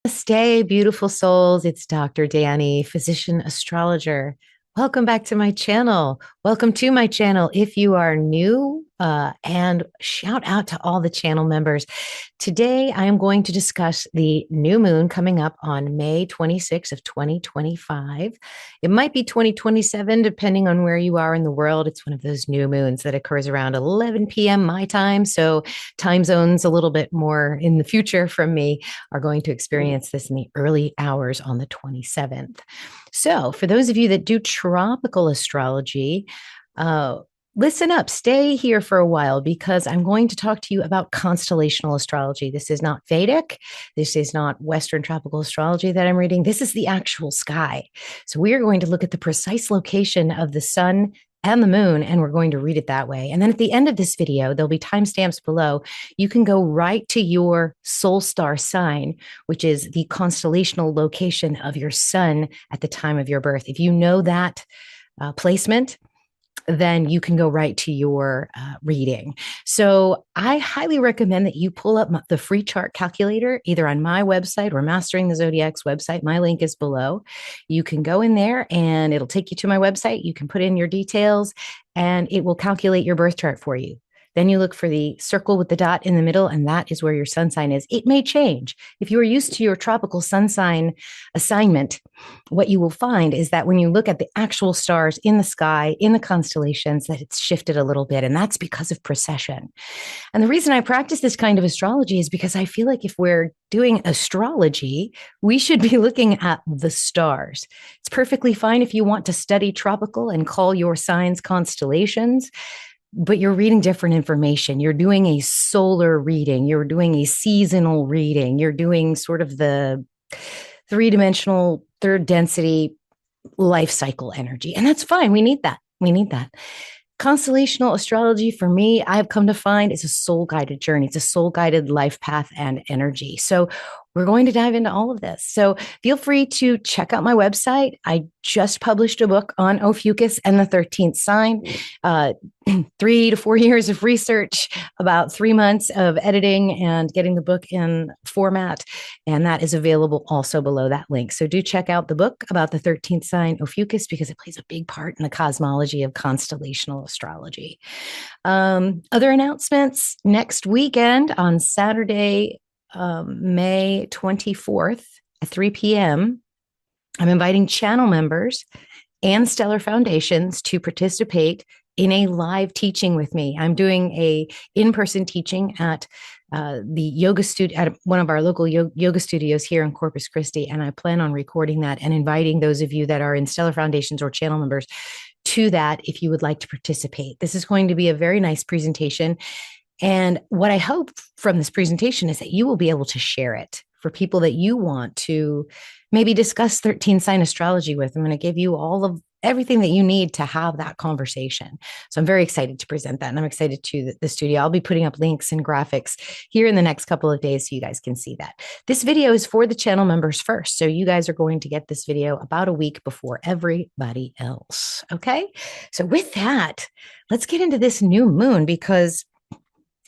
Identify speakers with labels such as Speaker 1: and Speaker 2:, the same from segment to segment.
Speaker 1: Namaste, beautiful souls. It's Dr. Danny, physician astrologer. Welcome back to my channel. Welcome to my channel if you are new, and shout out to all the channel members. Today, I am going to discuss the new moon coming up on May 26th of 2025. It might be 2027, depending on where you are in the world. It's one of those new moons that occurs around 11 p.m. my time. So time zones a little bit more in the future from me are going to experience this in the early hours on the 27th. So, for those of you that do tropical astrology, listen up, stay here for a while because I'm going to talk to you about constellational astrology. This is not Vedic. This is not Western tropical astrology that I'm reading. This is the actual sky. So, we are going to look at the precise location of the sun and the moon, and we're going to read it that way. And then at the end of this video, there'll be timestamps below. You can go right to your soul star sign, which is the constellational location of your sun at the time of your birth. If you know that placement, then you can go right to your reading. So I highly recommend that you pull up the free chart calculator, either on my website or Mastering the Zodiac's website. My link is below. You can go in there and it'll take you to my website. You can put in your details and it will calculate your birth chart for you. Then you look for the circle with the dot in the middle, and that is where your sun sign is. It may change. If you are used to your tropical sun sign assignment, what you will find is that when you look at the actual stars in the sky, in the constellations, that it's shifted a little bit, and that's because of precession. And the reason I practice this kind of astrology is because I feel like if we're doing astrology, we should be looking at the stars. It's perfectly fine if you want to study tropical and call your signs constellations, but you're reading different information. You're doing a solar reading. You're doing a seasonal reading. You're doing sort of the three-dimensional, third density life cycle energy. And that's fine. We need that. We need that. Constellational astrology, for me, I've come to find, is a soul guided journey. It's a soul guided life path and energy. So we're going to dive into all of this. So feel free to check out my website. I just published a book on Ophiuchus and the 13th sign. 3 to 4 years of research, about 3 months of editing and getting the book in format. And that is available also below that link. So do check out the book about the 13th sign Ophiuchus because it plays a big part in the cosmology of constellational astrology. Other announcements next weekend on Saturday, May 24th at 3 p.m. I'm inviting channel members and stellar foundations to participate in a live teaching with me. I'm doing a in-person teaching at the yoga studio at one of our local yoga studios here in Corpus Christi, and I plan on recording that and inviting those of you that are in stellar foundations or channel members to that if you would like to participate. This is going to be a very nice presentation. And what I hope from this presentation is that you will be able to share it for people that you want to maybe discuss 13 sign astrology with. I'm going to give you all of everything that you need to have that conversation. So I'm very excited to present that. And I'm excited to the studio. I'll be putting up links and graphics here in the next couple of days so you guys can see that. This video is for the channel members first. So you guys are going to get this video about a week before everybody else. Okay. So with that, let's get into this new moon because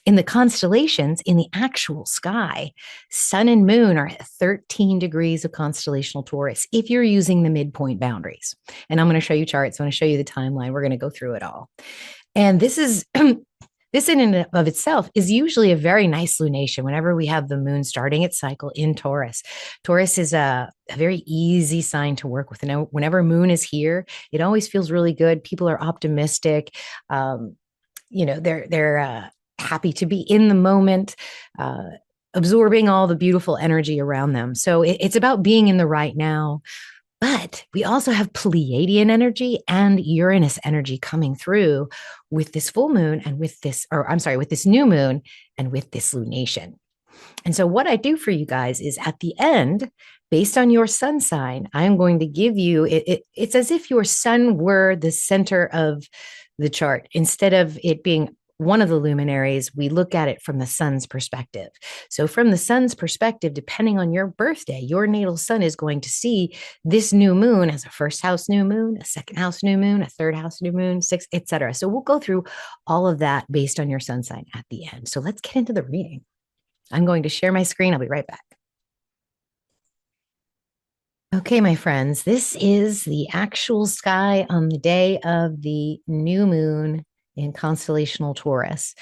Speaker 1: in the constellations, in the actual sky, sun and moon are at 13 degrees of constellational Taurus if you're using the midpoint boundaries. And I'm going to show you charts. I'm going to show you the timeline. We're going to go through it all. And this is this in and of itself is usually a very nice lunation whenever we have the moon starting its cycle in Taurus. Taurus is a very easy sign to work with. And whenever moon is here, it always feels really good. People are optimistic. They're happy to be in the moment, absorbing all the beautiful energy around them. So it's about being in the right now. But we also have Pleiadian energy and Uranus energy coming through with this full moon and with this new moon and with this lunation. And so what I do for you guys is at the end, based on your sun sign, I'm going to give you, it's as if your sun were the center of the chart. Instead of it being one of the luminaries, we look at it from the sun's perspective. So from the sun's perspective, depending on your birthday, your natal sun is going to see this new moon as a first house new moon, a second house new moon, a third house new moon, sixth, etc. So we'll go through all of that based on your sun sign at the end. So let's get into the reading. I'm going to share my screen. I'll be right back. Okay, my friends, this is the actual sky on the day of the new moon in constellational Taurus.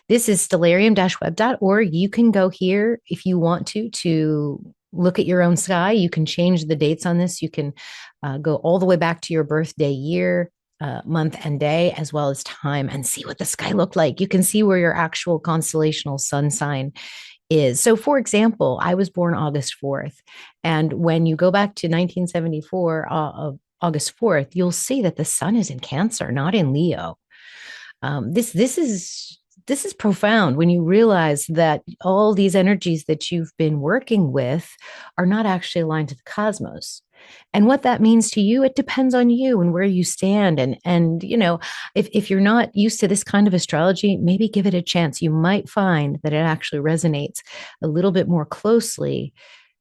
Speaker 1: This is stellarium-web.org. You can go here if you want to look at your own sky. You can change the dates on this. You can go all the way back to your birthday year, month, and day, as well as time, and see what the sky looked like. You can see where your actual constellational sun sign is. So, for example, I was born August 4th. And when you go back to 1974, August 4th, you'll see that the sun is in Cancer, not in Leo. This is profound when you realize that all these energies that you've been working with are not actually aligned to the cosmos. And what that means to you, it depends on you and where you stand. And if you're not used to this kind of astrology, maybe give it a chance. You might find that it actually resonates a little bit more closely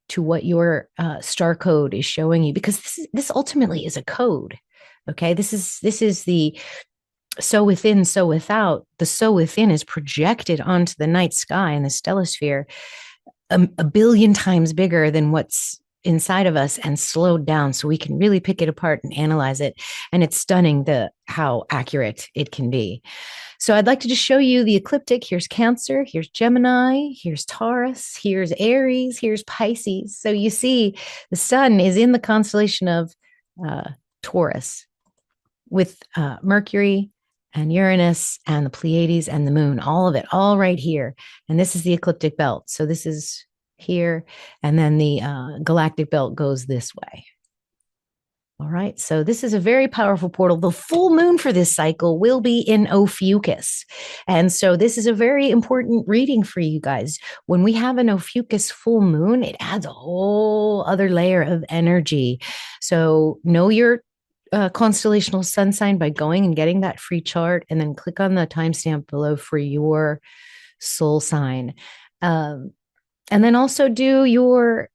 Speaker 1: to what your star code is showing you, because this ultimately is a code. Okay, this is the so within, so without. The so within is projected onto the night sky and the stellosphere a billion times bigger than what's inside of us, and slowed down so we can really pick it apart and analyze it. And it's stunning how accurate it can be. So I'd like to just show you the ecliptic. Here's Cancer, here's Gemini, here's Taurus, here's Aries, here's Pisces. So you see the sun is in the constellation of Taurus, with Mercury and Uranus and the Pleiades and the moon, all of it, all right here. And this is the ecliptic belt. So this is here, and then the galactic belt goes this way. All right, so this is a very powerful portal. The full moon for this cycle will be in Ophiuchus. And so this is a very important reading for you guys. When we have an Ophiuchus full moon, it adds a whole other layer of energy. So know your constellational sun sign by going and getting that free chart, and then click on the timestamp below for your soul sign. And then also do your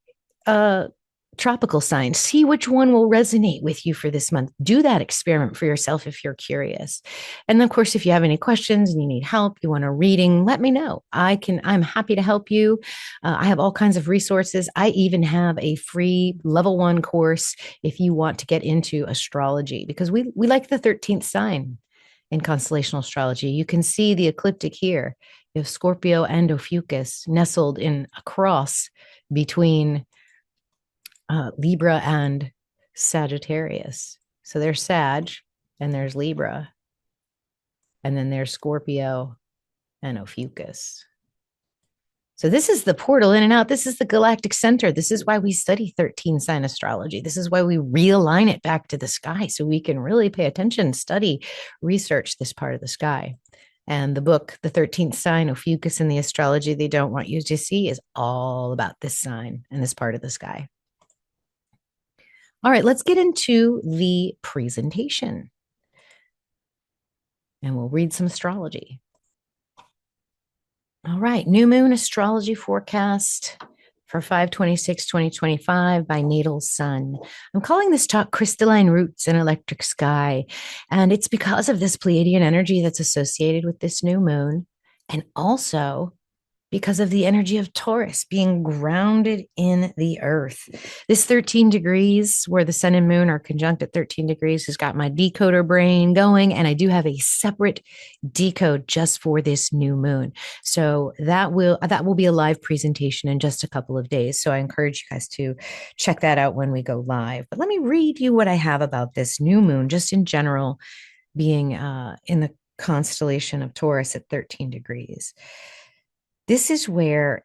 Speaker 1: tropical sign. See which one will resonate with you for this month. Do that experiment for yourself if you're curious. And then, of course, if you have any questions and you need help, you want a reading, let me know. I'm happy to help you. I have all kinds of resources. I even have a free level 1 course if you want to get into astrology, because we like the 13th sign in constellational astrology. You can see the ecliptic here. You have Scorpio and Ophiuchus nestled in a cross between Libra and Sagittarius. So there's Sag, and there's Libra, and then there's Scorpio and Ophiuchus. So this is the portal in and out. This is the galactic center. This is why we study 13 sign astrology. This is why we realign it back to the sky, so we can really pay attention, study, research this part of the sky. And the book, The 13th Sign, Ophiuchus and the Astrology They Don't Want You to See, is all about this sign and this part of the sky. All right, let's get into the presentation. And we'll read some astrology. All right, new moon astrology forecast for 5/26/2025 by natal sun. I'm calling this talk Crystalline Roots in Electric Sky. And it's because of this Pleiadian energy that's associated with this new moon, and also because of the energy of Taurus being grounded in the earth. This 13 degrees, where the sun and moon are conjunct at 13 degrees, has got my decoder brain going, and I do have a separate decode just for this new moon. So that will be a live presentation in just a couple of days. So I encourage you guys to check that out when we go live. But let me read you what I have about this new moon, just in general, being in the constellation of Taurus at 13 degrees. This is where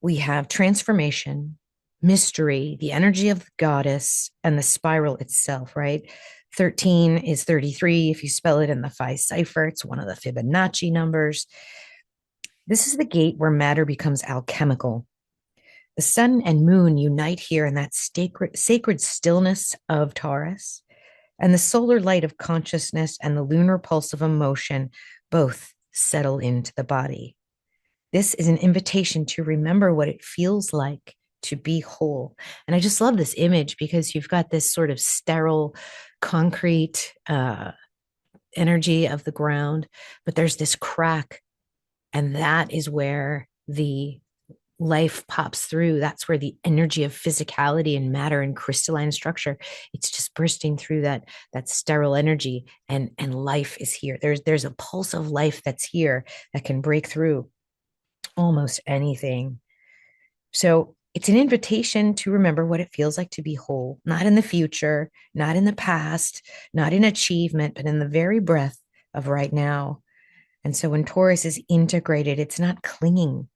Speaker 1: we have transformation, mystery, the energy of the goddess, and the spiral itself, right? 13 is 33. If you spell it in the phi cipher, it's one of the Fibonacci numbers. This is the gate where matter becomes alchemical. The sun and moon unite here in that sacred stillness of Taurus, and the solar light of consciousness and the lunar pulse of emotion both settle into the body. This is an invitation to remember what it feels like to be whole. And I just love this image, because you've got this sort of sterile, concrete energy of the ground, but there's this crack, and that is where the life pops through. That's where the energy of physicality and matter and crystalline structure, it's just bursting through that sterile energy, and life is here. There's a pulse of life that's here that can break through almost anything. So it's an invitation to remember what it feels like to be whole, not in the future, not in the past, not in achievement, but in the very breath of right now. And so when Taurus is integrated, it's not clinging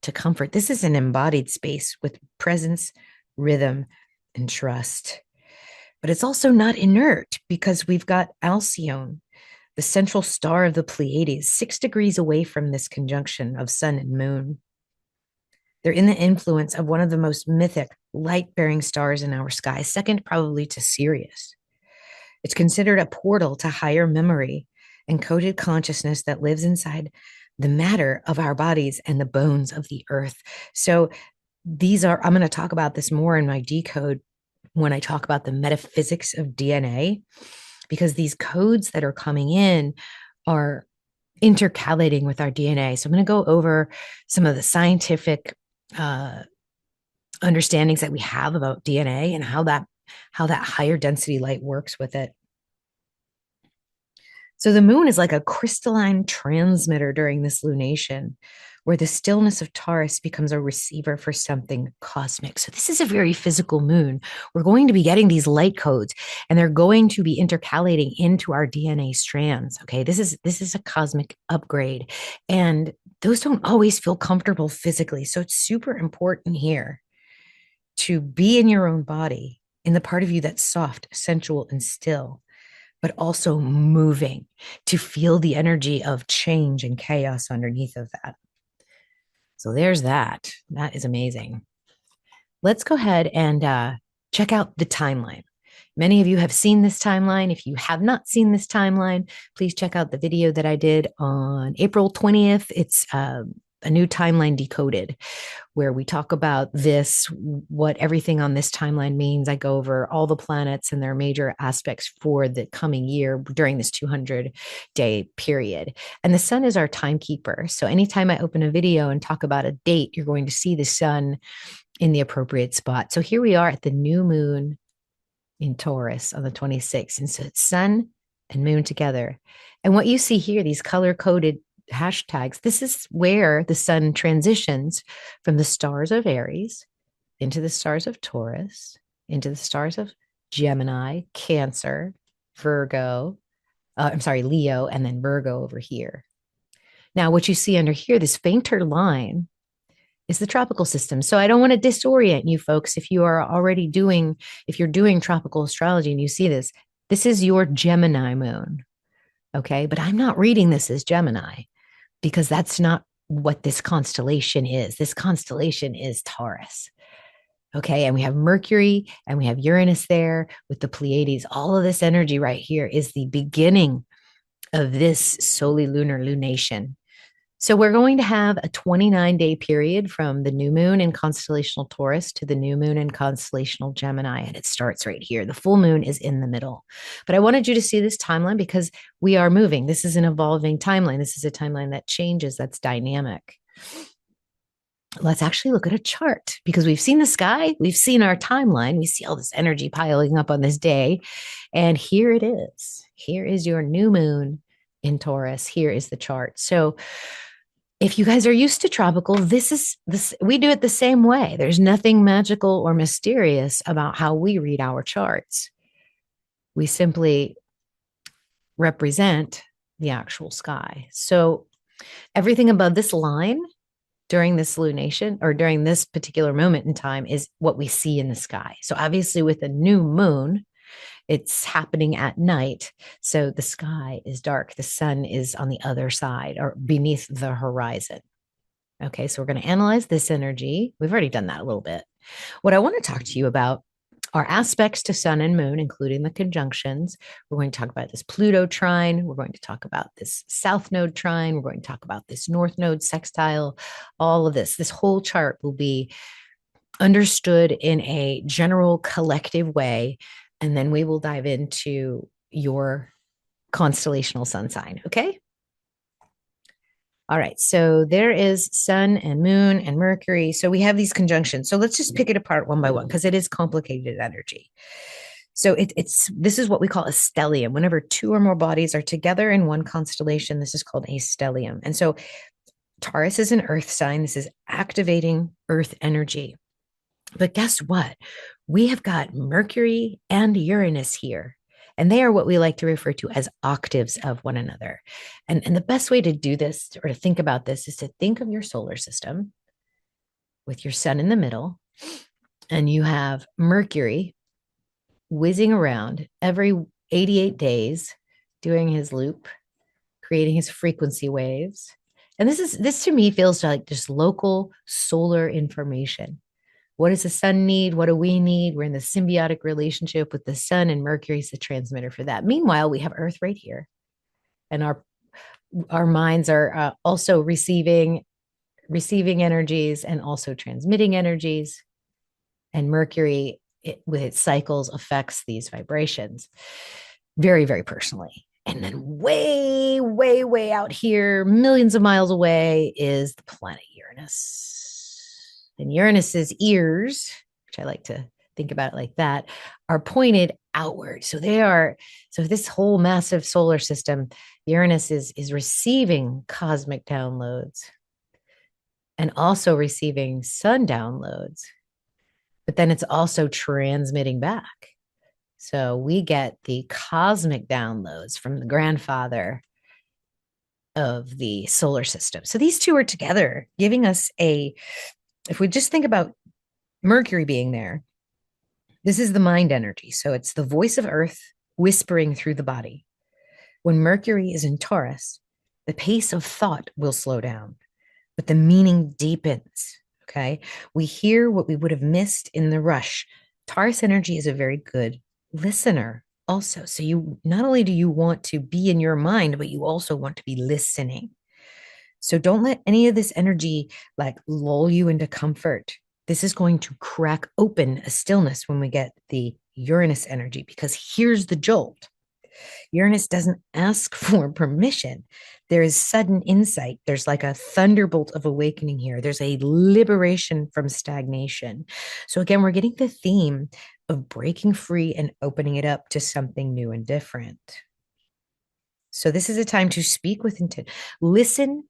Speaker 1: to comfort. This is an embodied space with presence, rhythm, and trust. But it's also not inert because we've got Alcyone, the central star of the Pleiades, 6 degrees away from this conjunction of sun and moon. They're in the influence of one of the most mythic light-bearing stars in our sky, second probably to Sirius. It's considered a portal to higher memory, encoded consciousness that lives inside the matter of our bodies and the bones of the earth. So I'm going to talk about this more in my decode when I talk about the metaphysics of DNA, because these codes that are coming in are intercalating with our DNA. So I'm going to go over some of the scientific understandings that we have about DNA and how that higher density light works with it. So the moon is like a crystalline transmitter during this lunation, where the stillness of Taurus becomes a receiver for something cosmic. So this is a very physical moon. We're going to be getting these light codes, and they're going to be intercalating into our DNA strands. Okay, this is a cosmic upgrade, and those don't always feel comfortable physically. So it's super important here to be in your own body, in the part of you that's soft, sensual, and still, but also moving, to feel the energy of change and chaos underneath of that. So there's that. That is amazing. Let's go ahead and check out the timeline. Many of you have seen this timeline. If you have not seen this timeline, please check out the video that I did on April 20th. It's a new timeline decoded, where we talk about what everything on this timeline means. I go over all the planets and their major aspects for the coming year during this 200-day period. And the sun is our timekeeper. So anytime I open a video and talk about a date, you're going to see the sun in the appropriate spot. So here we are at the new moon in Taurus on the 26th. And so it's sun and moon together. And what you see here, these color-coded hashtags, this is where the sun transitions from the stars of Aries into the stars of Taurus, into the stars of Gemini, Cancer, Virgo, Leo, and then Virgo over here. Now, what you see under here, this fainter line, is the tropical system. So I don't want to disorient you folks if you're doing tropical astrology and you see this. This is your Gemini moon. Okay. But I'm not reading this as Gemini, because that's not what this constellation is. This constellation is Taurus. Okay. And we have Mercury and we have Uranus there with the Pleiades. All of this energy right here is the beginning of this solely lunar lunation. So we're going to have a 29-day period from the new moon in constellational Taurus to the new moon in constellational Gemini. And it starts right here. The full moon is in the middle. But I wanted you to see this timeline because we are moving. This is an evolving timeline. This is a timeline that changes, that's dynamic. Let's actually look at a chart, because we've seen the sky, we've seen our timeline, we see all this energy piling up on this day. And here it is. Here is your new moon in Taurus. Here is the chart. So if you guys are used to tropical, we do it the same way. There's nothing magical or mysterious about how we read our charts. We simply represent the actual sky. So everything above this line during this lunation, or during this particular moment in time, is what we see in the sky. So obviously with a new moon, it's happening at night. So the sky is dark. The sun is on the other side or beneath the horizon. Okay, so we're going to analyze this energy. We've already done that a little bit. What I want to talk to you about are aspects to sun and moon, including the conjunctions. We're going to talk about this Pluto trine. We're going to talk about this South Node trine. We're going to talk about this North Node sextile. All of this. This whole chart will be understood in a general collective way. And then we will dive into your constellational sun sign. Okay. All right. So there is Sun and Moon and Mercury. So we have these conjunctions. So let's just pick it apart one by one because it is complicated energy. So it's this is what we call a stellium. Whenever two or more bodies are together in one constellation, this is called a stellium. And so Taurus is an earth sign. This is activating earth energy. But guess what? We have got Mercury and Uranus here. And they are what we like to refer to as octaves of one another. And the best way to do this or to think about this is to think of your solar system with your sun in the middle. And you have Mercury whizzing around every 88 days, doing his loop, creating his frequency waves. And this to me feels like just local solar information. What does the sun need? What do we need? We're in the symbiotic relationship with the sun, and Mercury is the transmitter for that. Meanwhile, we have Earth right here, and our minds are also receiving energies and also transmitting energies. And Mercury, with its cycles, affects these vibrations very, very personally. And then way, way, way out here, millions of miles away, is the planet Uranus. And Uranus's ears, which I like to think about it like that, are pointed outward. So this whole massive solar system, Uranus is receiving cosmic downloads and also receiving sun downloads. But then it's also transmitting back. So we get the cosmic downloads from the grandfather of the solar system. So these two are together, giving us if we just think about Mercury being there, this is the mind energy. So it's the voice of Earth whispering through the body. When Mercury is in Taurus, the pace of thought will slow down, but the meaning deepens. Okay. We hear what we would have missed in the rush. Taurus energy is a very good listener also. So you not only do you want to be in your mind, but you also want to be listening. So don't let any of this energy like lull you into comfort. This is going to crack open a stillness when we get the Uranus energy, because here's the jolt. Uranus doesn't ask for permission. There is sudden insight. There's like a thunderbolt of awakening here. There's a liberation from stagnation. So again, we're getting the theme of breaking free and opening it up to something new and different. So this is a time to speak with intent. Listen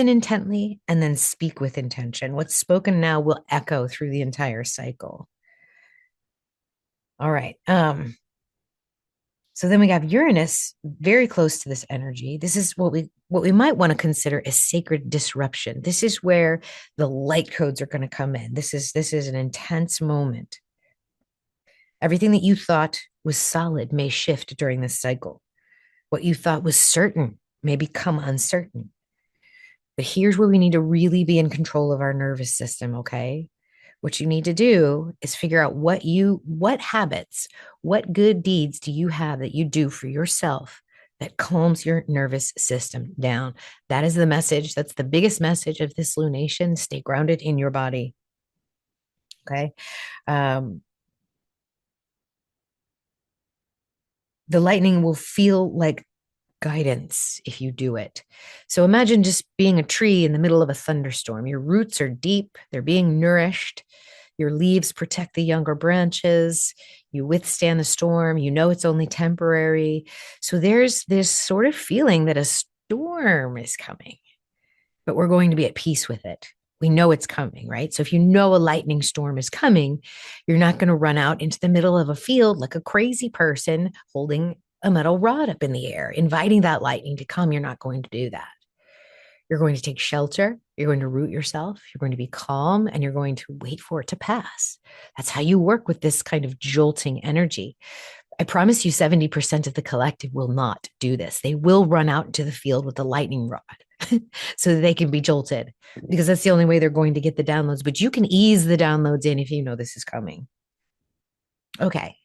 Speaker 1: intently, and then speak with intention. What's spoken now will echo through the entire cycle. All right. So then we have Uranus very close to this energy. This is what we might want to consider a sacred disruption. This is where the light codes are going to come in. This is an intense moment. Everything that you thought was solid may shift during this cycle. What you thought was certain may become uncertain. But here's where we need to really be in control of our nervous system, okay? What you need to do is figure out what habits, what good deeds do you have that you do for yourself that calms your nervous system down. That is the message. That's the biggest message of this lunation. Stay grounded in your body. Okay. The lightning will feel like guidance if you do it. So imagine just being a tree in the middle of a thunderstorm. Your roots are deep, they're being nourished. Your leaves protect the younger branches. You withstand the storm. You know it's only temporary. So there's this sort of feeling that a storm is coming, but we're going to be at peace with it. We know it's coming, right? So if you know a lightning storm is coming, you're not going to run out into the middle of a field like a crazy person holding a metal rod up in the air, inviting that lightning to come. You're not going to do that. You're going to take shelter. You're going to root yourself. You're going to be calm, and you're going to wait for it to pass. That's how you work with this kind of jolting energy. I promise you 70% of the collective will not do this. They will run out into the field with the lightning rod so that they can be jolted, because that's the only way they're going to get the downloads. But you can ease the downloads in if you know this is coming. Okay.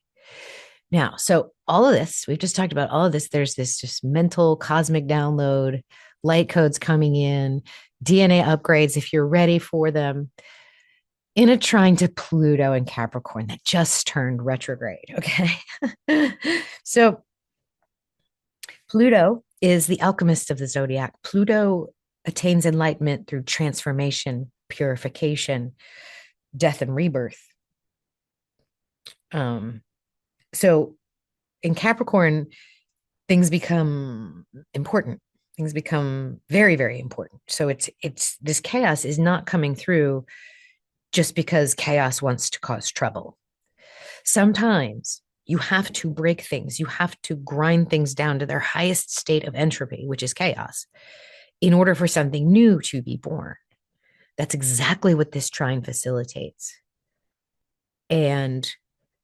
Speaker 1: Now, so all of this, we've just talked about all of this. There's this just mental cosmic download, light codes coming in, DNA upgrades if you're ready for them, in a trine to Pluto and Capricorn that just turned retrograde. Okay. So Pluto is the alchemist of the zodiac. Pluto attains enlightenment through transformation, purification, death, and rebirth. Um, so in Capricorn, things become important. Things become very, very important. So it's this chaos is not coming through just because chaos wants to cause trouble. Sometimes you have to break things, you have to grind things down to their highest state of entropy, which is chaos, in order for something new to be born. That's exactly what this trine facilitates. And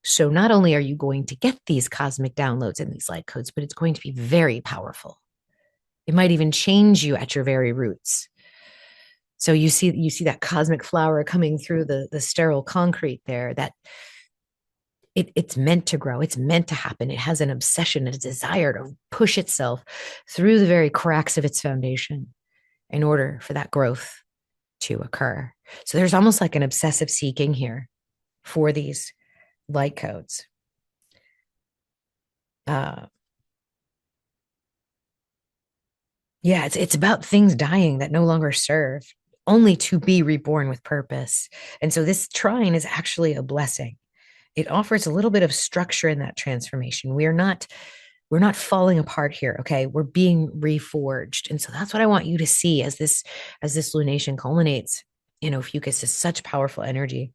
Speaker 1: so not only are you going to get these cosmic downloads and these light codes, but it's going to be very powerful. It might even change you at your very roots. So you see that cosmic flower coming through the sterile concrete there, that it's meant to grow. It's meant to happen. It has an obsession, a desire to push itself through the very cracks of its foundation in order for that growth to occur. So there's almost like an obsessive seeking here for these light codes. Yeah, it's about things dying that no longer serve, only to be reborn with purpose. And so this trine is actually a blessing. It offers a little bit of structure in that transformation. We're not falling apart here, okay? We're being reforged. And so that's what I want you to see as this lunation culminates. Ophiuchus is such powerful energy.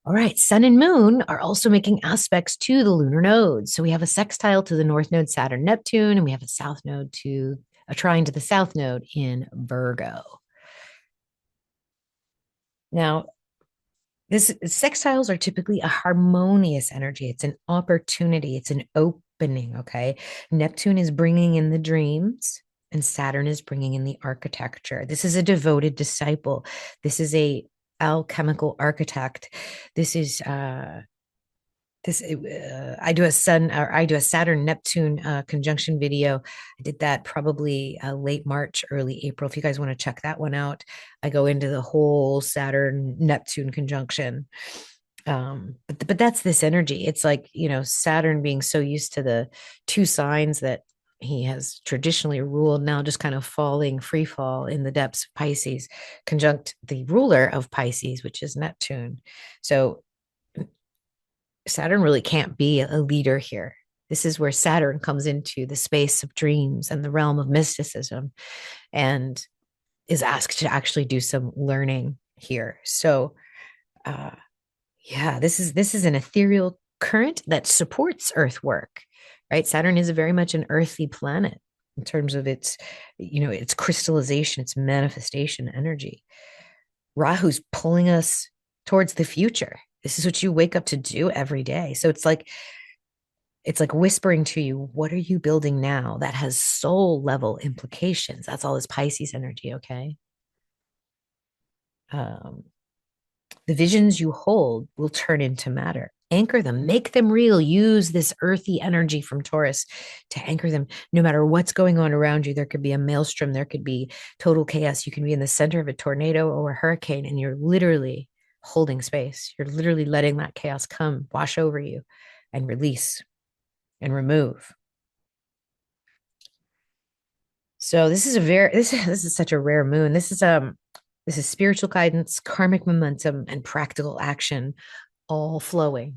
Speaker 1: All right, Sun and Moon are also making aspects to the lunar nodes. So we have a sextile to the north node Saturn Neptune, and we have a trine to the south node in Virgo. Now, this sextiles are typically a harmonious energy. It's an opportunity. It's an opening. Okay, Neptune is bringing in the dreams, and Saturn is bringing in the architecture. This is a devoted disciple. This is a alchemical architect. This is I do a Saturn Neptune conjunction video. I did that probably late March, early April. If you guys want to check that one out, I go into the whole Saturn Neptune conjunction. But that's this energy. It's like, Saturn being so used to the two signs that he has traditionally ruled, now just kind of falling free fall in the depths of Pisces, conjunct the ruler of Pisces, which is Neptune. So Saturn really can't be a leader here. This is where Saturn comes into the space of dreams and the realm of mysticism and is asked to actually do some learning here. So, yeah, this is an ethereal current that supports Earth work, right? Saturn is very much an earthy planet in terms of its crystallization, its manifestation energy. Rahu's pulling us towards the future. This is what you wake up to do every day. So it's like whispering to you, what are you building now that has soul level implications? That's all this Pisces energy, okay? The visions you hold will turn into matter. Anchor them, make them real. Use this earthy energy from Taurus to anchor them. No matter what's going on around you, there could be a maelstrom, there could be total chaos. You can be in the center of a tornado or a hurricane, and you're literally holding space. You're literally letting that chaos come, wash over you, and release and remove. So this is such a rare moon. This is spiritual guidance, karmic momentum, and practical action all flowing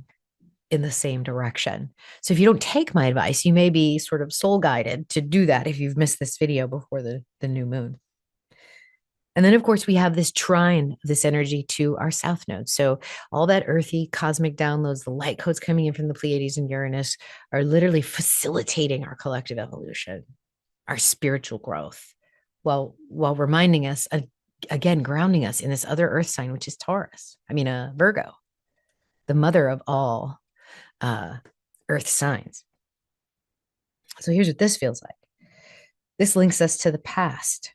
Speaker 1: in the same direction. So if you don't take my advice, you may be sort of soul guided to do that if you've missed this video before the new moon. And then, of course, we have this trine, this energy to our south node. So all that earthy cosmic downloads, the light codes coming in from the Pleiades and Uranus are literally facilitating our collective evolution, our spiritual growth, while reminding us, again, grounding us in this other earth sign, which is Virgo, the mother of all earth signs. So here's what this feels like. This links us to the past,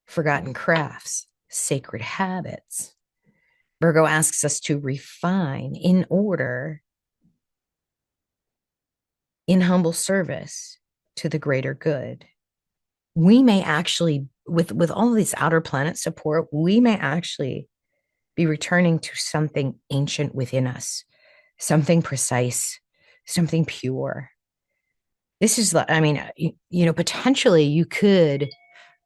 Speaker 1: forgotten crafts, sacred habits. Virgo asks us to refine in order, in humble service to the greater good. We may actually, with all of these outer planet support, we may actually be returning to something ancient within us, something precise, something pure. This is, potentially you could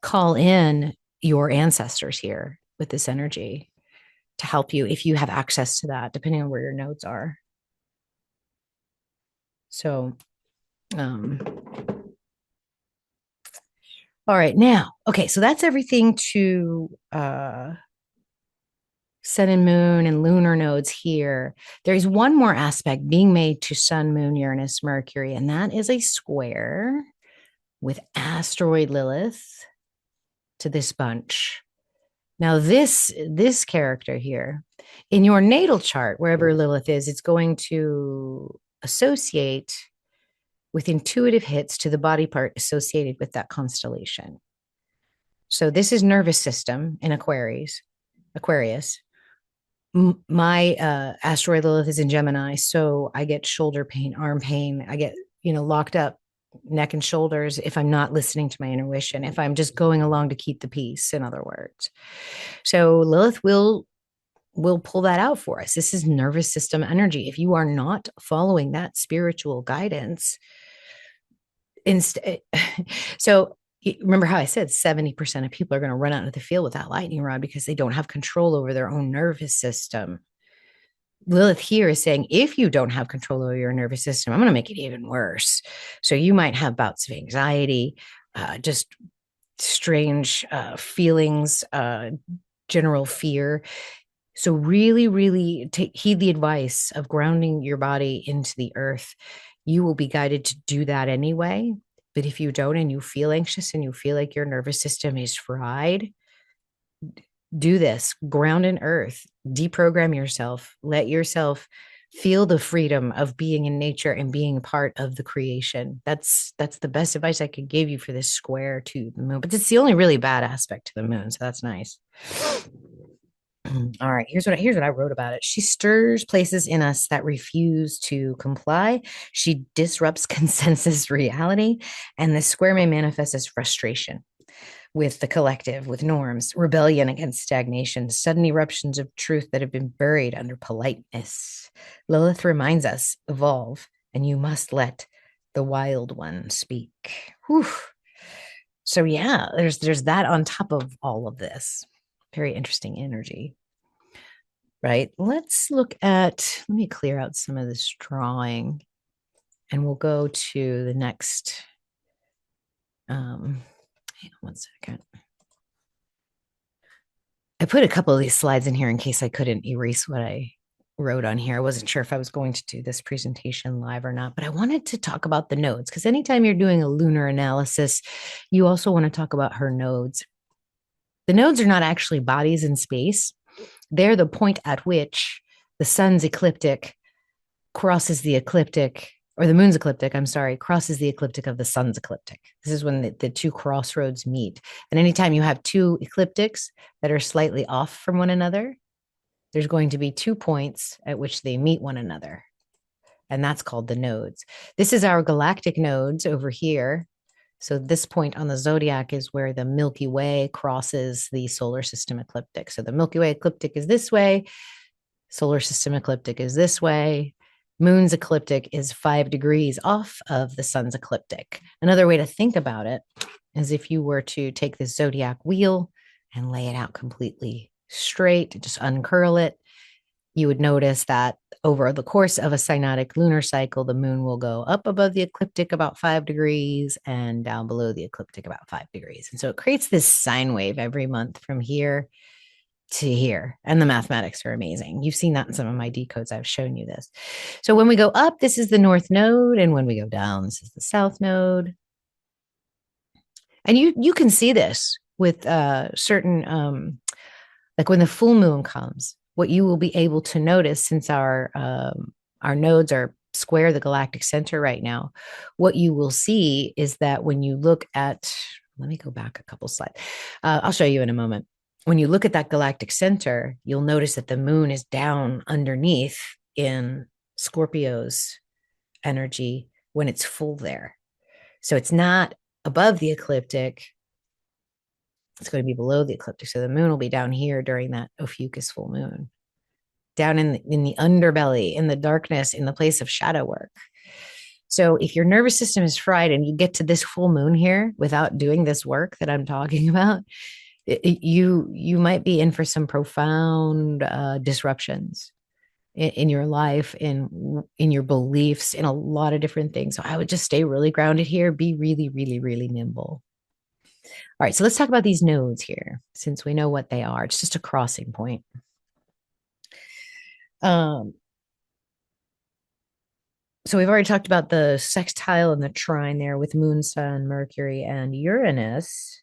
Speaker 1: call in your ancestors here with this energy to help you if you have access to that, depending on where your nodes are. So, all right, now, okay, so that's everything to sun and moon and lunar nodes here. There's one more aspect being made to sun, moon, Uranus, Mercury, and that is a square with asteroid Lilith to this bunch. Now, this character here, in your natal chart, wherever Lilith is, it's going to associate with intuitive hits to the body part associated with that constellation. So this is nervous system in Aquarius. My asteroid Lilith is in Gemini, so I get shoulder pain, arm pain. I get, locked up neck and shoulders if I'm not listening to my intuition, if I'm just going along to keep the peace, in other words. So Lilith will pull that out for us. This is nervous system energy. If you are not following that spiritual guidance, so remember how I said 70% of people are going to run out into the field with that lightning rod because they don't have control over their own nervous system. Lilith here is saying, if you don't have control over your nervous system, I'm going to make it even worse. So you might have bouts of anxiety, just strange feelings, general fear. So really, really heed the advice of grounding your body into the earth. You will be guided to do that anyway. But if you don't and you feel anxious and you feel like your nervous system is fried, do this. Ground in earth. Deprogram yourself. Let yourself feel the freedom of being in nature and being part of the creation. That's the best advice I could give you for this square to the moon. But it's the only really bad aspect to the moon, so that's nice. All right, here's what I wrote about it. She stirs places in us that refuse to comply. She disrupts consensus reality, and the square may manifest as frustration with the collective, with norms, rebellion against stagnation, sudden eruptions of truth that have been buried under politeness. Lilith reminds us, evolve, and you must let the wild one speak. Whew. So yeah, there's that on top of all of this. Very interesting energy. Right. Let's look at, let me clear out some of this drawing and we'll go to the next. Hang on 1 second. I put a couple of these slides in here in case I couldn't erase what I wrote on here. I wasn't sure if I was going to do this presentation live or not, but I wanted to talk about the nodes because anytime you're doing a lunar analysis, you also want to talk about her nodes. The nodes are not actually bodies in space. They're the point at which the sun's ecliptic crosses the ecliptic, or the moon's ecliptic, I'm sorry, crosses the ecliptic of the sun's ecliptic. This is when the two crossroads meet. And anytime you have two ecliptics that are slightly off from one another, there's going to be 2 points at which they meet one another. And that's called the nodes. This is our galactic nodes over here. So this point on the zodiac is where the Milky Way crosses the solar system ecliptic. So the Milky Way ecliptic is this way. Solar system ecliptic is this way. Moon's ecliptic is 5 degrees off of the sun's ecliptic. Another way to think about it is if you were to take this zodiac wheel and lay it out completely straight, just uncurl it, you would notice that over the course of a synodic lunar cycle, the moon will go up above the ecliptic about 5 degrees and down below the ecliptic about 5 degrees. And so it creates this sine wave every month from here to here. And the mathematics are amazing. You've seen that in some of my decodes. I've shown you this. So when we go up, this is the north node. And when we go down, this is the south node. And you can see this with certain, like when the full moon comes, what you will be able to notice, since our nodes are square the galactic center right now, what you will see is that when you look at, let me go back a couple slides. I'll show you in a moment. When you look at that galactic center, you'll notice that the moon is down underneath in Scorpio's energy when it's full there. So it's not above the ecliptic. It's going to be below the ecliptic. So the moon will be down here during that Ophiuchus full moon, down in the underbelly, in the darkness, in the place of shadow work. So if your nervous system is fried and you get to this full moon here without doing this work that I'm talking about, you might be in for some profound disruptions in your life, in your beliefs, in a lot of different things. So I would just stay really grounded here, be really, really, really nimble. All right, so let's talk about these nodes here, since we know what they are. It's just a crossing point. Um, so we've already talked about the sextile and the trine there with Moon, Sun, Mercury, and Uranus.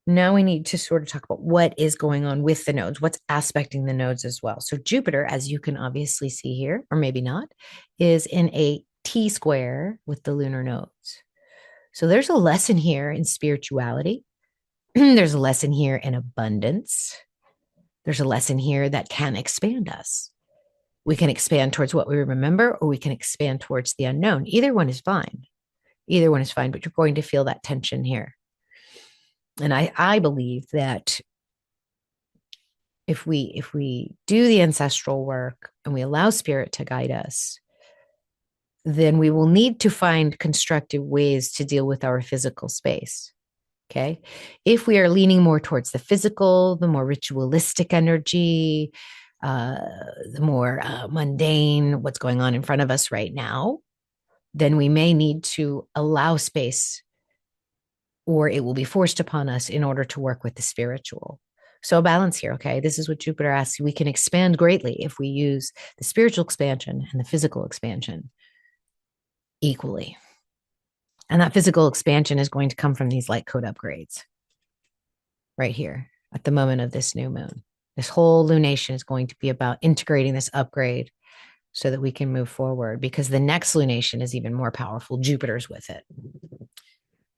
Speaker 1: Now we need to sort of talk about what is going on with the nodes, what's aspecting the nodes as well. So Jupiter, as you can obviously see here, or maybe not, is in a T square with the lunar nodes. So there's a lesson here in spirituality. There's a lesson here in abundance. There's a lesson here that can expand us. We can expand towards what we remember, or we can expand towards the unknown. Either one is fine. Either one is fine, but you're going to feel that tension here. And I believe that if we do the ancestral work and we allow spirit to guide us, then we will need to find constructive ways to deal with our physical space. Okay. If we are leaning more towards the physical, the more ritualistic energy, the more mundane, what's going on in front of us right now, then we may need to allow space, or it will be forced upon us in order to work with the spiritual. So a balance here, okay? This is what Jupiter asks. We can expand greatly if we use the spiritual expansion and the physical expansion equally. And that physical expansion is going to come from these light code upgrades right here at the moment of this new moon. This whole lunation is going to be about integrating this upgrade so that we can move forward, because the next lunation is even more powerful. Jupiter's with it.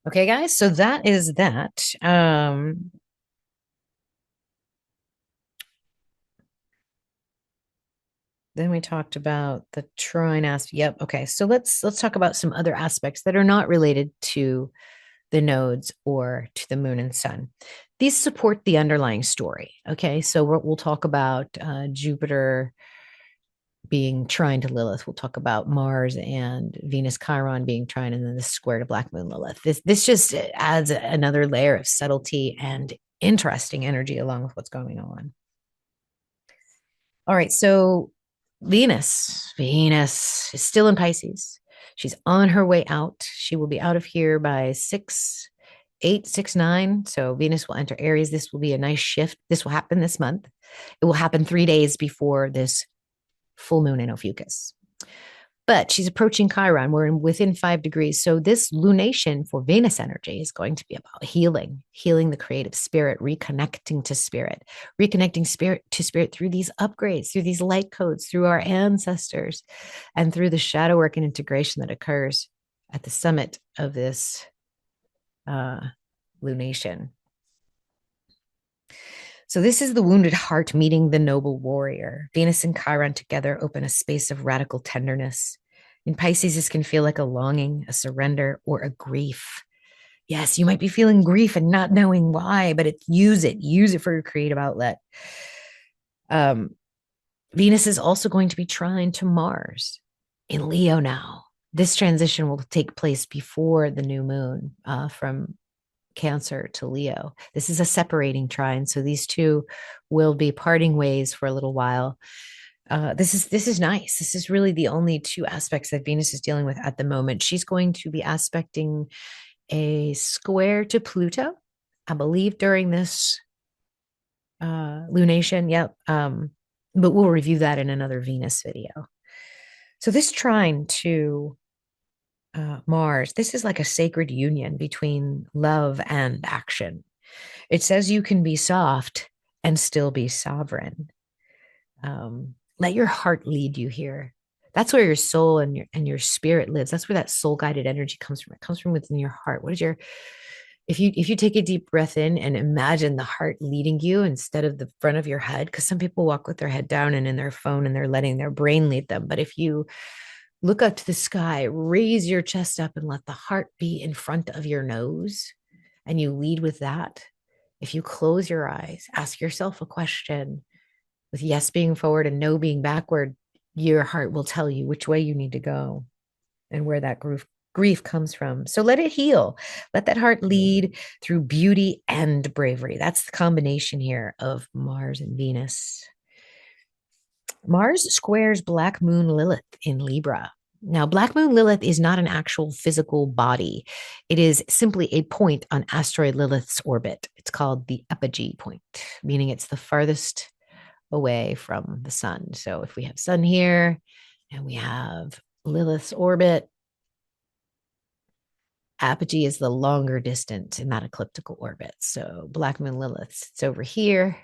Speaker 1: Okay, guys, so that is that. Then we talked about the trine aspect. Yep. Okay. So let's talk about some other aspects that are not related to the nodes or to the moon and sun. These support the underlying story. Okay. So we'll talk about Jupiter being trine to Lilith. We'll talk about Mars and Venus Chiron being trine, and then the square to Black Moon Lilith. This just adds another layer of subtlety and interesting energy along with what's going on. All right. So Venus is still in Pisces. She's on her way out. She will be out of here by 6/8, 6/9. So Venus will enter Aries. This will be a nice shift. This will happen this month. It will happen 3 days before this full moon in Ophiuchus. But she's approaching Chiron. We're within 5 degrees. So this lunation for Venus energy is going to be about healing the creative spirit, reconnecting spirit to spirit through these upgrades, through these light codes, through our ancestors, and through the shadow work and integration that occurs at the summit of this lunation. So this is the wounded heart meeting the noble warrior. Venus and Chiron together open a space of radical tenderness. In Pisces, this can feel like a longing, a surrender, or a grief. Yes, you might be feeling grief and not knowing why, but use it for your creative outlet. Venus is also going to be trine to Mars in Leo now. This transition will take place before the new moon, from Cancer to Leo. This is a separating trine, so these two will be parting ways for a little while. This is nice. This is really the only two aspects that Venus is dealing with at the moment. She's going to be aspecting a square to Pluto, I believe, during this lunation. Yep. But we'll review that in another Venus video. So this trine to Mars, this is like a sacred union between love and action. It says you can be soft and still be sovereign. Let your heart lead you here. That's where your soul and your spirit lives. That's where that soul guided energy comes from. It comes from within your heart. What is your if you take a deep breath in and imagine the heart leading you instead of the front of your head, because some people walk with their head down and in their phone and they're letting their brain lead them. But if you look up to the sky, raise your chest up and let the heart be in front of your nose, and you lead with that. If you close your eyes, ask yourself a question with yes being forward and no being backward, your heart will tell you which way you need to go. and where that grief comes from. So let it heal. Let that heart lead through beauty and bravery. That's the combination here of Mars and Venus. Mars squares Black Moon Lilith in Libra. Now, Black Moon Lilith is not an actual physical body. It is simply a point on asteroid Lilith's orbit. It's called the apogee point, meaning it's the farthest away from the sun. So if we have sun here and we have Lilith's orbit, apogee is the longer distance in that ecliptical orbit. So Black Moon Lilith, it's over here,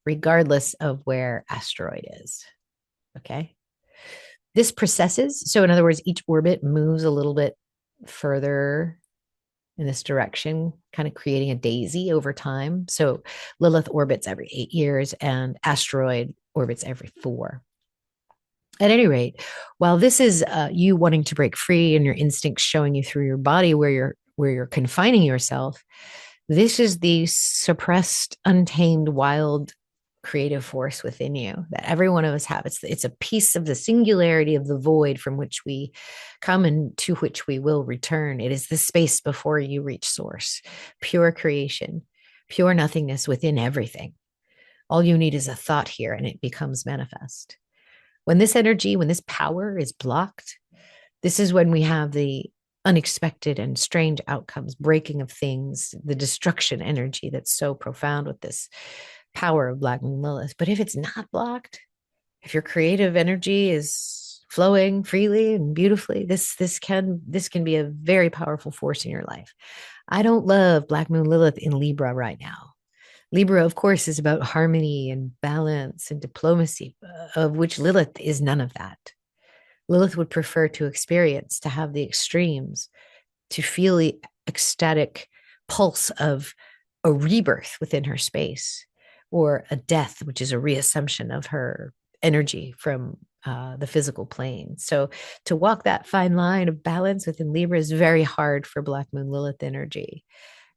Speaker 1: regardless of where asteroid is. Okay. This precesses. So in other words, each orbit moves a little bit further in this direction, kind of creating a daisy over time. So Lilith orbits every 8 years and asteroid orbits every 4. At any rate, while this is you wanting to break free and your instincts showing you through your body where you're confining yourself, this is the suppressed, untamed, wild creative force within you that every one of us have. It's a piece of the singularity of the void from which we come and to which we will return. It is the space before you reach source, pure creation, pure nothingness within everything. All you need is a thought here and it becomes manifest. When this energy, when this power is blocked, this is when we have the unexpected and strange outcomes, breaking of things, the destruction energy that's so profound with this power of Black Moon Lilith. But if it's not blocked, if your creative energy is flowing freely and beautifully, this can be a very powerful force in your life. I don't love Black Moon Lilith in Libra right now. Libra, of course, is about harmony and balance and diplomacy, of which Lilith is none of that. Lilith would prefer to experience, to have the extremes, to feel the ecstatic pulse of a rebirth within her space, or a death, which is a reassumption of her energy from the physical plane. So to walk that fine line of balance within Libra is very hard for Black Moon Lilith energy.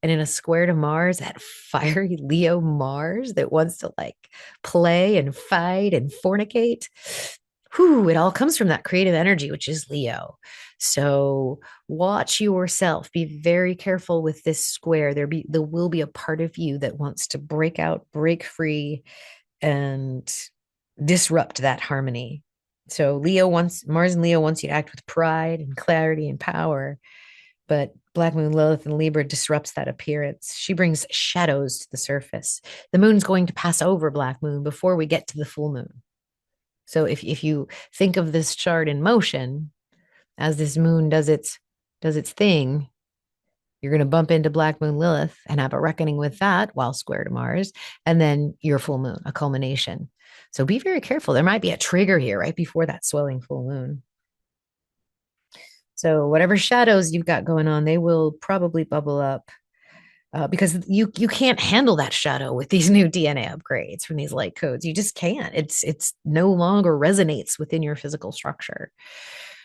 Speaker 1: And in a square to Mars, that fiery Leo Mars that wants to like play and fight and fornicate, it all comes from that creative energy, which is Leo. So watch yourself. Be very careful with this square. There will be a part of you that wants to break out, break free, and disrupt that harmony. So Mars and Leo wants you to act with pride and clarity and power. But Black Moon Lilith in Libra disrupts that appearance. She brings shadows to the surface. The moon's going to pass over Black Moon before we get to the full moon. So if you think of this chart in motion, as this moon does its thing, you're going to bump into Black Moon Lilith and have a reckoning with that while square to Mars, and then your full moon, a culmination. So be very careful. There might be a trigger here right before that swelling full moon. So whatever shadows you've got going on, they will probably bubble up because you can't handle that shadow with these new DNA upgrades from these light codes. You just can't. It's no longer resonates within your physical structure.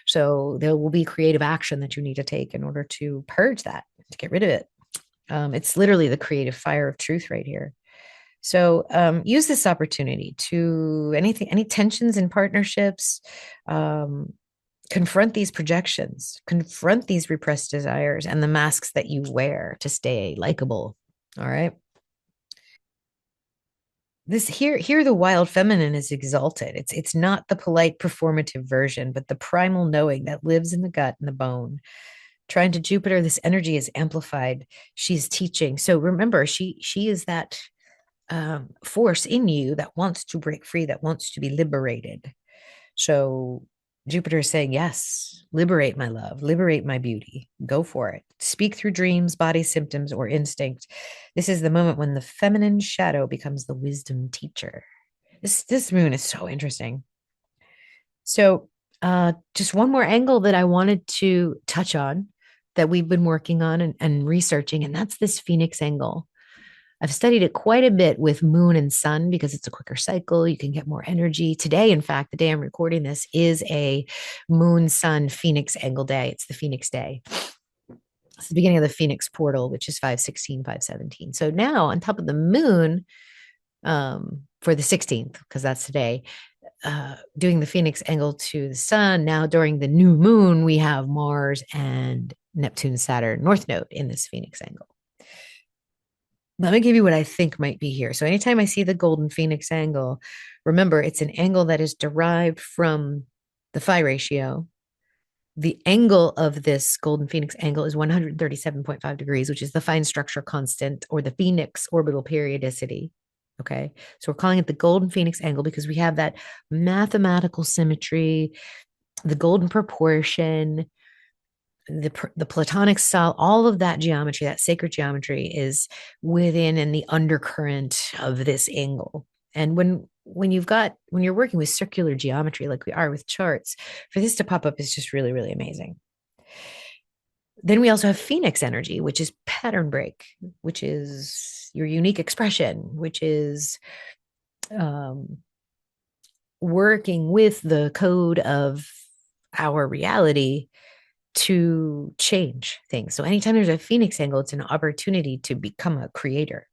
Speaker 1: So there will be creative action that you need to take in order to purge that, to get rid of it. It's literally the creative fire of truth right here. So use this opportunity to any tensions in partnerships, confront these projections, confront these repressed desires and the masks that you wear to stay likable. All right. This here the wild feminine is exalted. It's not the polite performative version, but the primal knowing that lives in the gut and the bone. Trying to Jupiter, this energy is amplified. She's teaching. So remember, she is that force in you that wants to break free, that wants to be liberated. So Jupiter is saying, yes, liberate my love, liberate my beauty, go for it. Speak through dreams, body symptoms, or instinct. This is the moment when the feminine shadow becomes the wisdom teacher. This moon is so interesting. So just one more angle that I wanted to touch on that we've been working on and researching, and that's this Phoenix angle. I've studied it quite a bit with moon and sun because it's a quicker cycle. You can get more energy. Today, in fact, the day I'm recording this is a moon, sun, Phoenix angle day. It's the Phoenix day. It's the beginning of the Phoenix portal, which is 5/16, 5/17. So now on top of the moon for the 16th, because that's today, doing the Phoenix angle to the sun. Now, during the new moon, we have Mars and Neptune, Saturn, North Node in this Phoenix angle. Let me give you what I think might be here. So, anytime I see the golden Phoenix angle, remember it's an angle that is derived from the phi ratio. The angle of this golden Phoenix angle is 137.5 degrees, which is the fine structure constant or the Phoenix orbital periodicity. Okay. So we're calling it the golden Phoenix angle because we have that mathematical symmetry, the golden proportion, the platonic style, all of that geometry, that sacred geometry is within in the undercurrent of this angle. And when you're working with circular geometry like we are with charts, for this to pop up is just really, really amazing. Then we also have Phoenix energy, which is pattern break, which is your unique expression, which is working with the code of our reality to change things. So anytime there's a Phoenix angle, it's an opportunity to become a creator.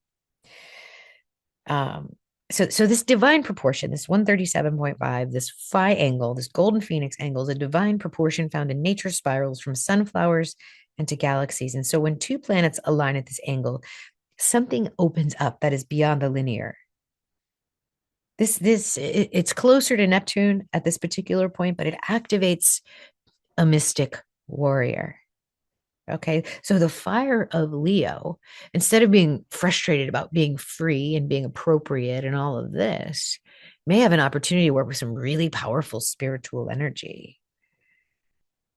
Speaker 1: So this divine proportion, this 137.5, this phi angle, this golden Phoenix angle is a divine proportion found in nature spirals from sunflowers into galaxies. And so when two planets align at this angle, something opens up that is beyond the linear. It's closer to Neptune at this particular point, but it activates a mystic warrior. Okay. So the fire of Leo, instead of being frustrated about being free and being appropriate and all of this, may have an opportunity to work with some really powerful spiritual energy.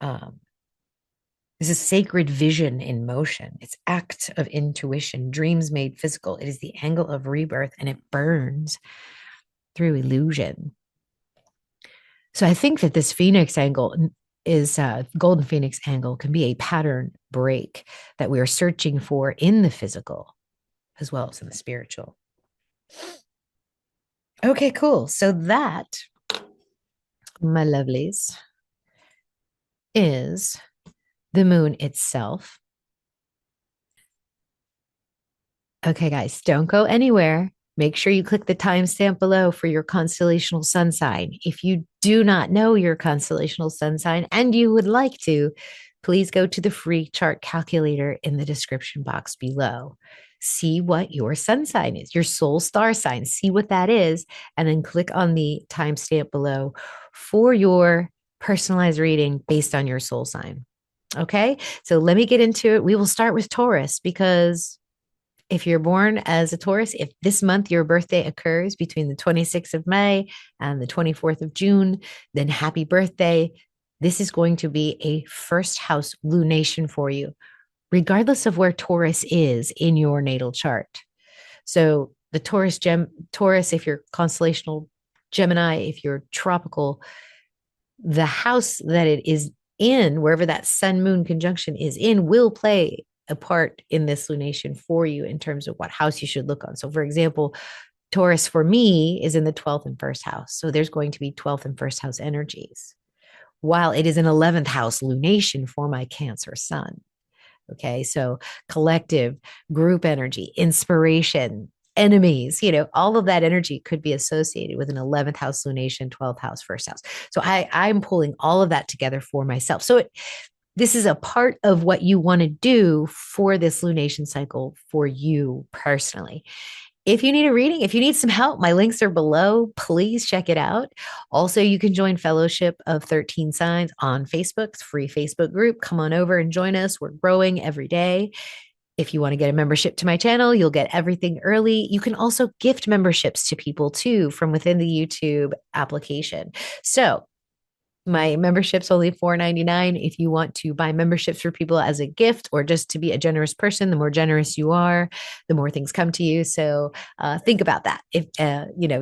Speaker 1: This is sacred vision in motion. It's act of intuition, dreams made physical. It is the angle of rebirth and it burns through illusion. So I think that this Phoenix angle is golden Phoenix angle can be a pattern break that we are searching for in the physical as well as in the spiritual. Okay, cool. So that, my lovelies, is the moon itself. Okay, guys, don't go anywhere. Make sure you click the timestamp below for your constellational sun sign. If you do not know your constellational sun sign and you would like to, please go to the free chart calculator in the description box below. See what your sun sign is, your soul star sign. See what that is, and then click on the timestamp below for your personalized reading based on your soul sign. Okay, so let me get into it. We will start with Taurus because if you're born as a Taurus, if this month your birthday occurs between the 26th of May and the 24th of June, then happy birthday. This is going to be a first house lunation for you, regardless of where Taurus is in your natal chart. So the Taurus, if you're constellational Gemini, if you're tropical, the house that it is in, wherever that sun moon conjunction is in, will play a part in this lunation for you in terms of what house you should look on. So, for example, Taurus for me is in the 12th and first house. So there's going to be 12th and first house energies, while it is an 11th house lunation for my Cancer sun. Okay. So collective, group energy, inspiration, enemies, all of that energy could be associated with an 11th house lunation, 12th house, first house. So I'm pulling all of that together for myself. So this is a part of what you want to do for this lunation cycle for you personally. If you need a reading, if you need some help, my links are below. Please check it out. Also, you can join Fellowship of 13 Signs on Facebook. It's a free Facebook group. Come on over and join us. We're growing every day. If you want to get a membership to my channel, you'll get everything early. You can also gift memberships to people too from within the YouTube application. So my membership's only $4.99. If you want to buy memberships for people as a gift or just to be a generous person, the more generous you are, the more things come to you. So think about that. If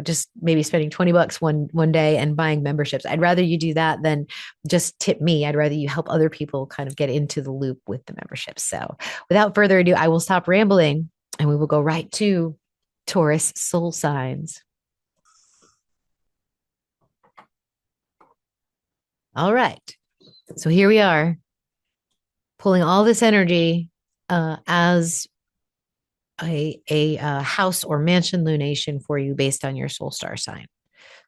Speaker 1: just maybe spending $20 one day and buying memberships. I'd rather you do that than just tip me. I'd rather you help other people kind of get into the loop with the memberships. So without further ado, I will stop rambling and we will go right to Taurus soul signs. All right. So here we are pulling all this energy as a house or mansion lunation for you based on your soul star sign.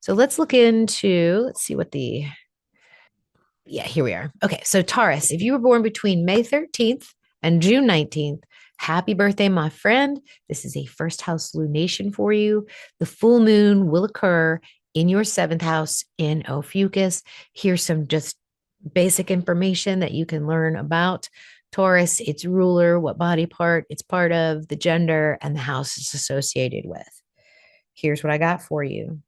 Speaker 1: So let's look into, let's see what yeah, here we are. Okay, so Taurus, if you were born between May 13th and June 19th, happy birthday, my friend. This is a first house lunation for you. The full moon will occur in your seventh house in Ophiuchus. Here's some just basic information that you can learn about Taurus, its ruler, what body part it's part of, the gender, and the house it's associated with. Here's what I got for you.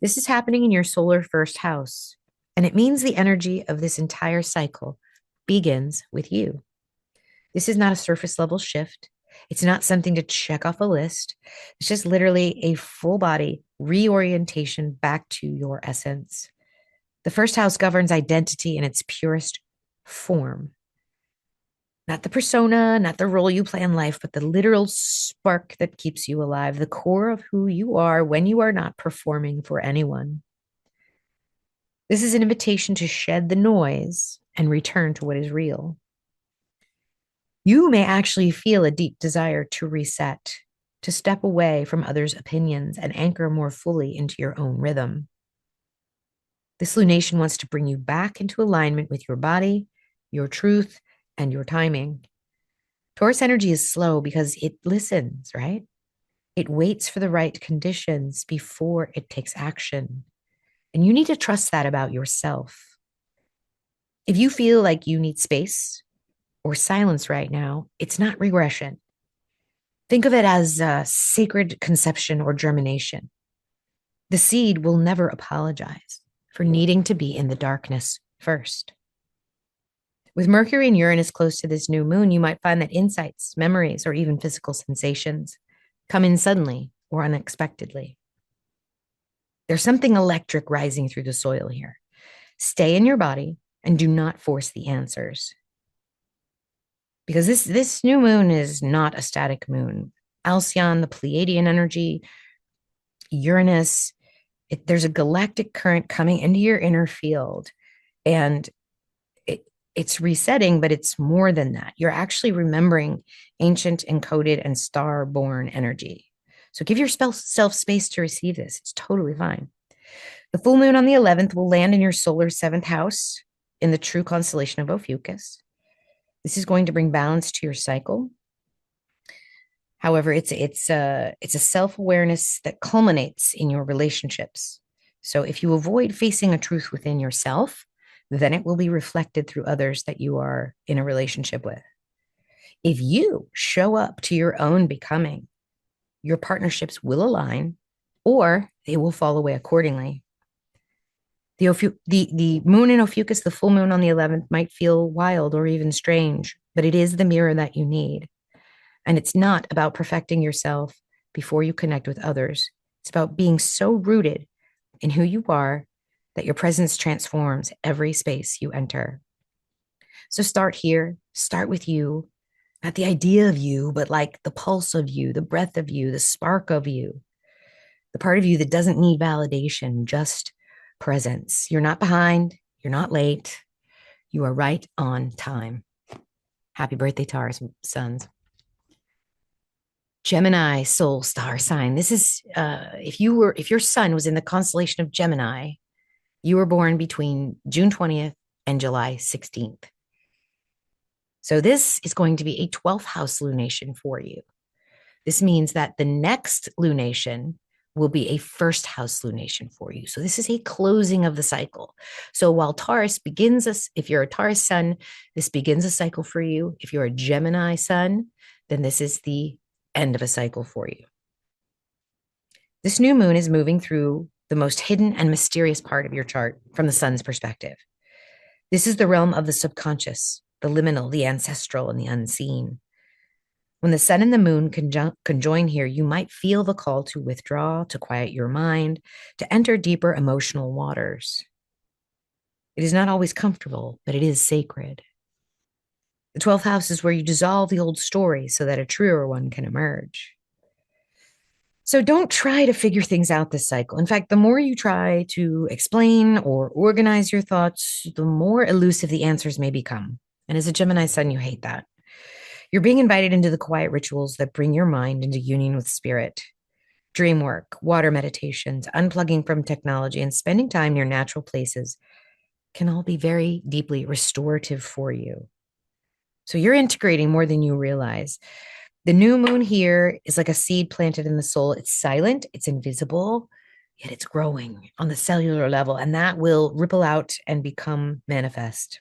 Speaker 1: This is happening in your solar first house, and it means the energy of this entire cycle begins with you. This is not a surface level shift. It's not something to check off a list. It's just literally a full body reorientation back to your essence. The first house governs identity in its purest form. Not the persona, not the role you play in life, but the literal spark that keeps you alive, the core of who you are when you are not performing for anyone. This is an invitation to shed the noise and return to what is real. You may actually feel a deep desire to reset, to step away from others' opinions and anchor more fully into your own rhythm. This lunation wants to bring you back into alignment with your body, your truth, and your timing. Taurus energy is slow because it listens, right? It waits for the right conditions before it takes action. And you need to trust that about yourself. If you feel like you need space or silence right now, it's not regression. Think of it as a sacred conception or germination. The seed will never apologize for needing to be in the darkness first. With Mercury and Uranus close to this new moon, you might find that insights, memories, or even physical sensations come in suddenly or unexpectedly. There's something electric rising through the soil here. Stay in your body and do not force the answers. Because this new moon is not a static moon. Alcyone, the Pleiadian energy, Uranus, there's a galactic current coming into your inner field. And it's resetting, but it's more than that. You're actually remembering ancient, encoded, and star-born energy. So give yourself space to receive this. It's totally fine. The full moon on the 11th will land in your solar seventh house in the true constellation of Ophiuchus. This is going to bring balance to your cycle. However, it's a self-awareness that culminates in your relationships. So if you avoid facing a truth within yourself, then it will be reflected through others that you are in a relationship with. If you show up to your own becoming, your partnerships will align or they will fall away accordingly. The moon in Ophiuchus, the full moon on the 11th, might feel wild or even strange, but it is the mirror that you need. And it's not about perfecting yourself before you connect with others. It's about being so rooted in who you are that your presence transforms every space you enter. So start here, start with you, not the idea of you, but like the pulse of you, the breath of you, the spark of you, the part of you that doesn't need validation, just presence. You're not behind, you're not late, you are right on time. Happy birthday, Taurus sons. Gemini soul star sign. This is if your sun was in the constellation of Gemini, you were born between June 20th and July 16th. So this is going to be a 12th house lunation for you. This means that the next lunation will be a first house lunation for you. So this is a closing of the cycle. So while Taurus begins us, if you're a Taurus sun, this begins a cycle for you. If you're a Gemini sun, then this is the end of a cycle for you. This new moon is moving through the most hidden and mysterious part of your chart from the sun's perspective. This is the realm of the subconscious, the liminal, the ancestral, and the unseen. When the sun and the moon conjoin here, you might feel the call to withdraw, to quiet your mind, to enter deeper emotional waters. It is not always comfortable, but it is sacred. The 12th house is where you dissolve the old story so that a truer one can emerge. So don't try to figure things out this cycle. In fact, the more you try to explain or organize your thoughts, the more elusive the answers may become. And as a Gemini sun, you hate that. You're being invited into the quiet rituals that bring your mind into union with spirit. dream work, water meditations, unplugging from technology, and spending time near natural places can all be very deeply restorative for you. So you're integrating more than you realize. The new moon here is like a seed planted in the soul. It's silent, it's invisible, yet it's growing on the cellular level, and that will ripple out and become manifest.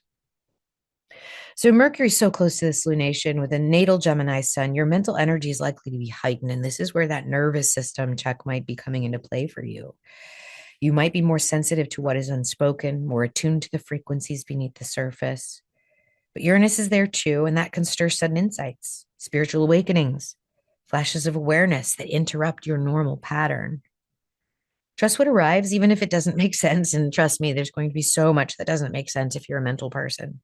Speaker 1: So Mercury's so close to this lunation with a natal Gemini sun, your mental energy is likely to be heightened. And this is where that nervous system check might be coming into play for you. You might be more sensitive to what is unspoken, more attuned to the frequencies beneath the surface. But Uranus is there too, and that can stir sudden insights, spiritual awakenings, flashes of awareness that interrupt your normal pattern. Trust what arrives, even if it doesn't make sense. And trust me, there's going to be so much that doesn't make sense if you're a mental person.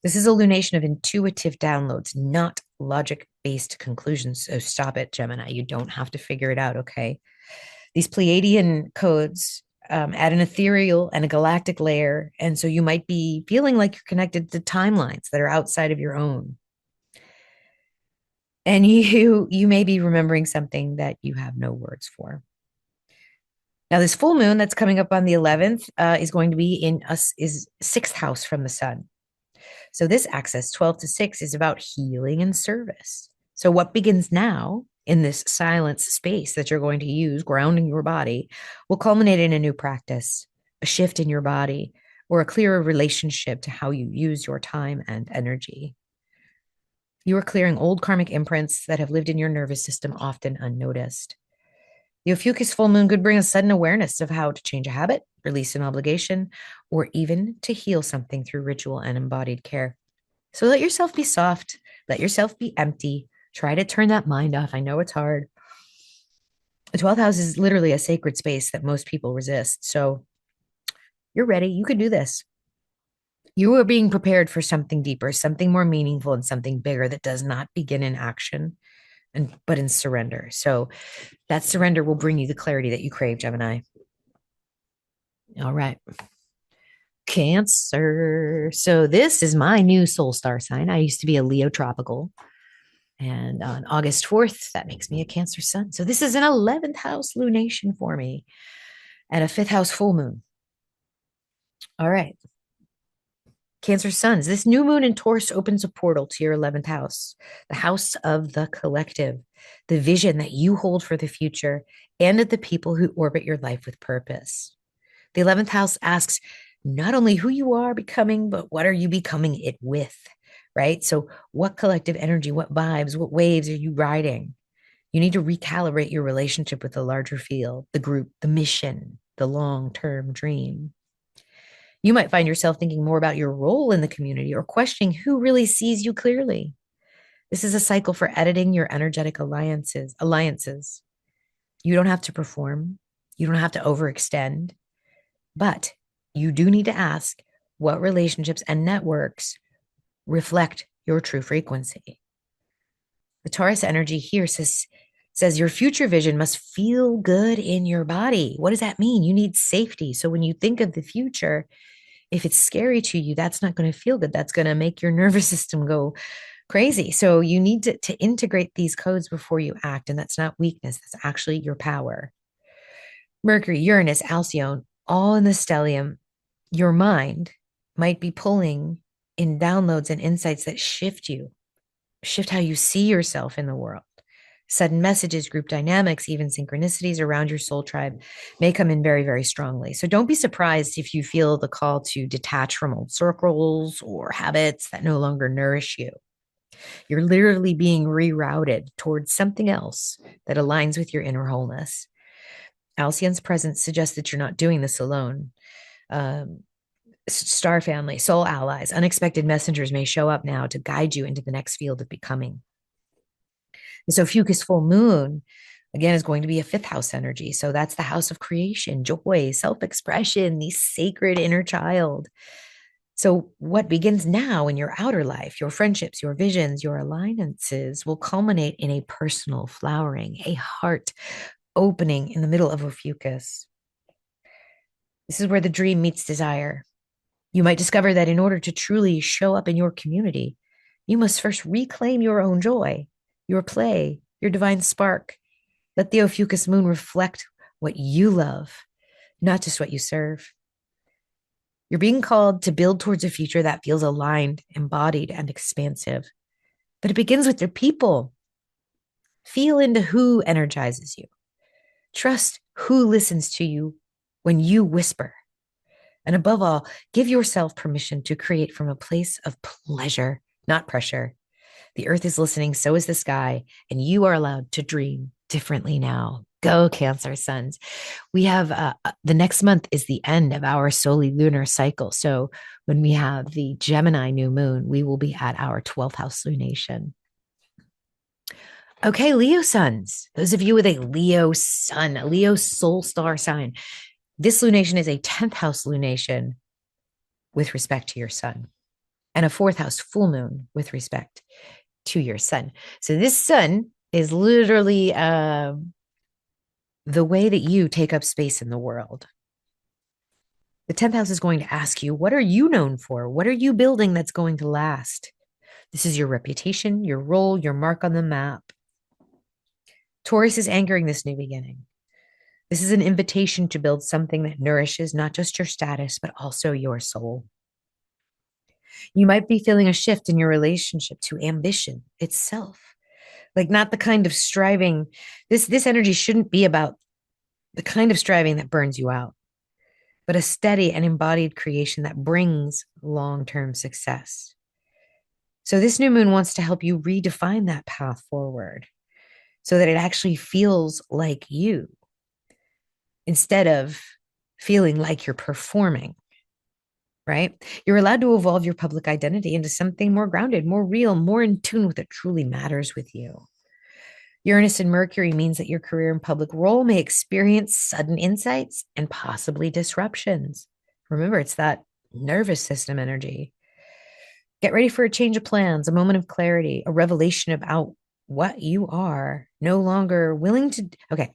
Speaker 1: This is a lunation of intuitive downloads, not logic-based conclusions. So stop it, Gemini. You don't have to figure it out, okay? These Pleiadian codes add an ethereal and a galactic layer. And so you might be feeling like you're connected to timelines that are outside of your own. And you may be remembering something that you have no words for. Now, this full moon that's coming up on the 11th is going to be in us is sixth house from the sun. So this axis 12 to 6 is about healing and service. So what begins now in this silence space that you're going to use, grounding your body, will culminate in a new practice, a shift in your body, or a clearer relationship to how you use your time and energy. You are clearing old karmic imprints that have lived in your nervous system, often unnoticed. The Ophiuchus full moon could bring a sudden awareness of how to change a habit, release an obligation, or even to heal something through ritual and embodied care. So let yourself be soft. Let yourself be empty. Try to turn that mind off. I know it's hard. The 12th house is literally a sacred space that most people resist. So you're ready. You can do this. You are being prepared for something deeper, something more meaningful, and something bigger that does not begin in action, but in surrender. So that surrender will bring you the clarity that you crave, Gemini. All right. Cancer. So this is my new soul star sign. I used to be a Leo tropical. And on August 4th, that makes me a Cancer sun. So this is an 11th house lunation for me and a 5th house full moon. All right. Cancer suns. This new moon in Taurus opens a portal to your 11th house, the house of the collective, the vision that you hold for the future, and of the people who orbit your life with purpose. The 11th house asks not only who you are becoming, but what are you becoming it with, right? So what collective energy, what vibes, what waves are you riding? You need to recalibrate your relationship with the larger field, the group, the mission, the long-term dream. You might find yourself thinking more about your role in the community or questioning who really sees you clearly. This is a cycle for editing your energetic alliances. You don't have to perform. You don't have to overextend. But you do need to ask what relationships and networks reflect your true frequency. The Taurus energy here says your future vision must feel good in your body. What does that mean? You need safety. So when you think of the future, if it's scary to you, that's not going to feel good. That's going to make your nervous system go crazy. So you need to integrate these codes before you act. And that's not weakness. That's actually your power. Mercury, Uranus, Alcyone, all in the stellium. Your mind might be pulling in downloads and insights that shift how you see yourself in the world. Sudden messages, group dynamics, even synchronicities around your soul tribe may come in very, very strongly. So don't be surprised if you feel the call to detach from old circles or habits that no longer nourish you. You're literally being rerouted towards something else that aligns with your inner wholeness. Alcyone's presence suggests that you're not doing this alone. Star family, soul allies, unexpected messengers may show up now to guide you into the next field of becoming. So Ophiuchus full moon, again, is going to be a 5th house energy. So that's the house of creation, joy, self-expression, the sacred inner child. So what begins now in your outer life, your friendships, your visions, your alliances will culminate in a personal flowering, a heart opening in the middle of Ophiuchus. This is where the dream meets desire. You might discover that in order to truly show up in your community, you must first reclaim your own joy, your play, your divine spark, Let the Ophiuchus moon reflect what you love, not just what you serve. You're being called to build towards a future that feels aligned, embodied, and expansive. But it begins with your people. Feel into who energizes you. Trust who listens to you when you whisper. And above all, give yourself permission to create from a place of pleasure, not pressure. The earth is listening, so is the sky, and you are allowed to dream differently now. Go, Cancer sons. We have the next month is the end of our solely lunar cycle. So when we have the Gemini new moon, we will be at our 12th house lunation. Okay, Leo sons, those of you with a Leo sun, a Leo soul star sign, this lunation is a 10th house lunation with respect to your sun, and a 4th house full moon with respect to your sun. So this sun is literally the way that you take up space in the world. The 10th house is going to ask you, what are you known for? What are you building that's going to last? This is your reputation, your role, your mark on the map. Taurus is anchoring this new beginning. This is an invitation to build something that nourishes not just your status, but also your soul. You might be feeling a shift in your relationship to ambition itself. Like not the kind of striving. This energy shouldn't be about the kind of striving that burns you out, but a steady and embodied creation that brings long-term success. So this new moon wants to help you redefine that path forward so that it actually feels like you instead of feeling like you're performing, right? You're allowed to evolve your public identity into something more grounded, more real, more in tune with what truly matters with you. Uranus and Mercury means that your career and public role may experience sudden insights and possibly disruptions. Remember, it's that nervous system energy. Get ready for a change of plans, a moment of clarity, a revelation about what you are no longer willing to. Okay.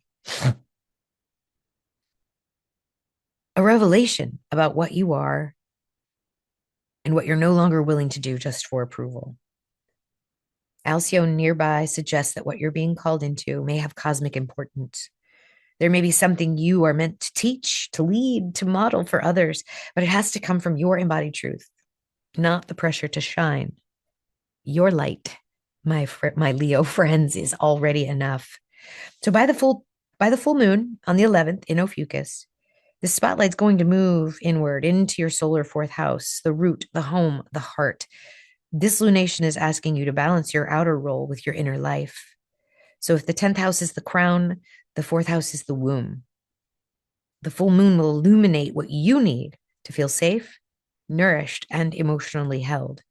Speaker 1: A revelation about what you are and what you're no longer willing to do just for approval. Alcyone nearby suggests that what you're being called into may have cosmic importance. There may be something you are meant to teach, to lead, to model for others, but it has to come from your embodied truth, not the pressure to shine. Your light, my Leo friends, is already enough. So by the full moon on the 11th in Ophiuchus, the spotlight's going to move inward into your solar 4th house, the root, the home, the heart. This lunation is asking you to balance your outer role with your inner life. So if the 10th house is the crown, the 4th house is the womb. The full moon will illuminate what you need to feel safe, nourished, and emotionally held.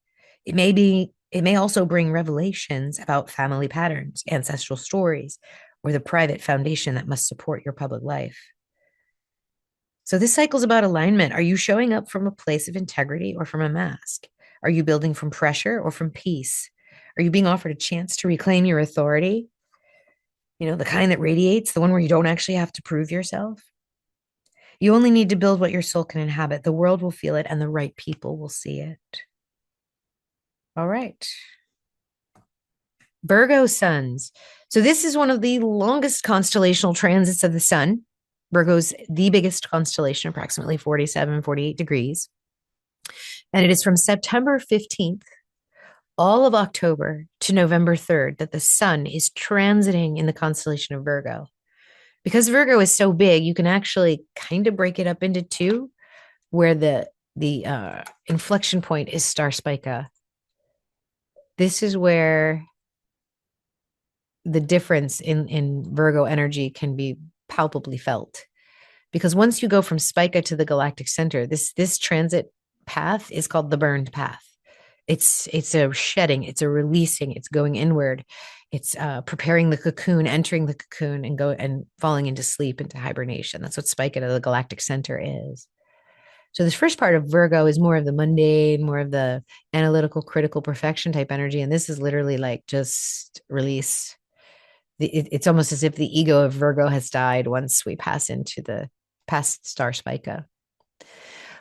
Speaker 1: It may also bring revelations about family patterns, ancestral stories, or the private foundation that must support your public life. So this cycle is about alignment. Are you showing up from a place of integrity or from a mask? Are you building from pressure or from peace? Are you being offered a chance to reclaim your authority? You know, the kind that radiates, the one where you don't actually have to prove yourself. You only need to build what your soul can inhabit. The world will feel it and the right people will see it. All right. Virgo sons. So this is one of the longest constellational transits of the sun. Virgo's the biggest constellation, approximately 47, 48 degrees. And it is from September 15th, all of October to November 3rd, that the sun is transiting in the constellation of Virgo. Because Virgo is so big, you can actually kind of break it up into two, where the inflection point is star Spica. This is where the difference in Virgo energy can be palpably felt. Because once you go from Spica to the galactic center, this transit path is called the burned path. It's a shedding, it's a releasing, it's going inward, it's preparing the cocoon, entering the cocoon, and falling into sleep, into hibernation. That's what Spica to the galactic center is. So this first part of Virgo is more of the mundane, more of the analytical, critical, perfection type energy, and this is literally like just release. It's almost as if the ego of Virgo has died once we pass into the past star Spica.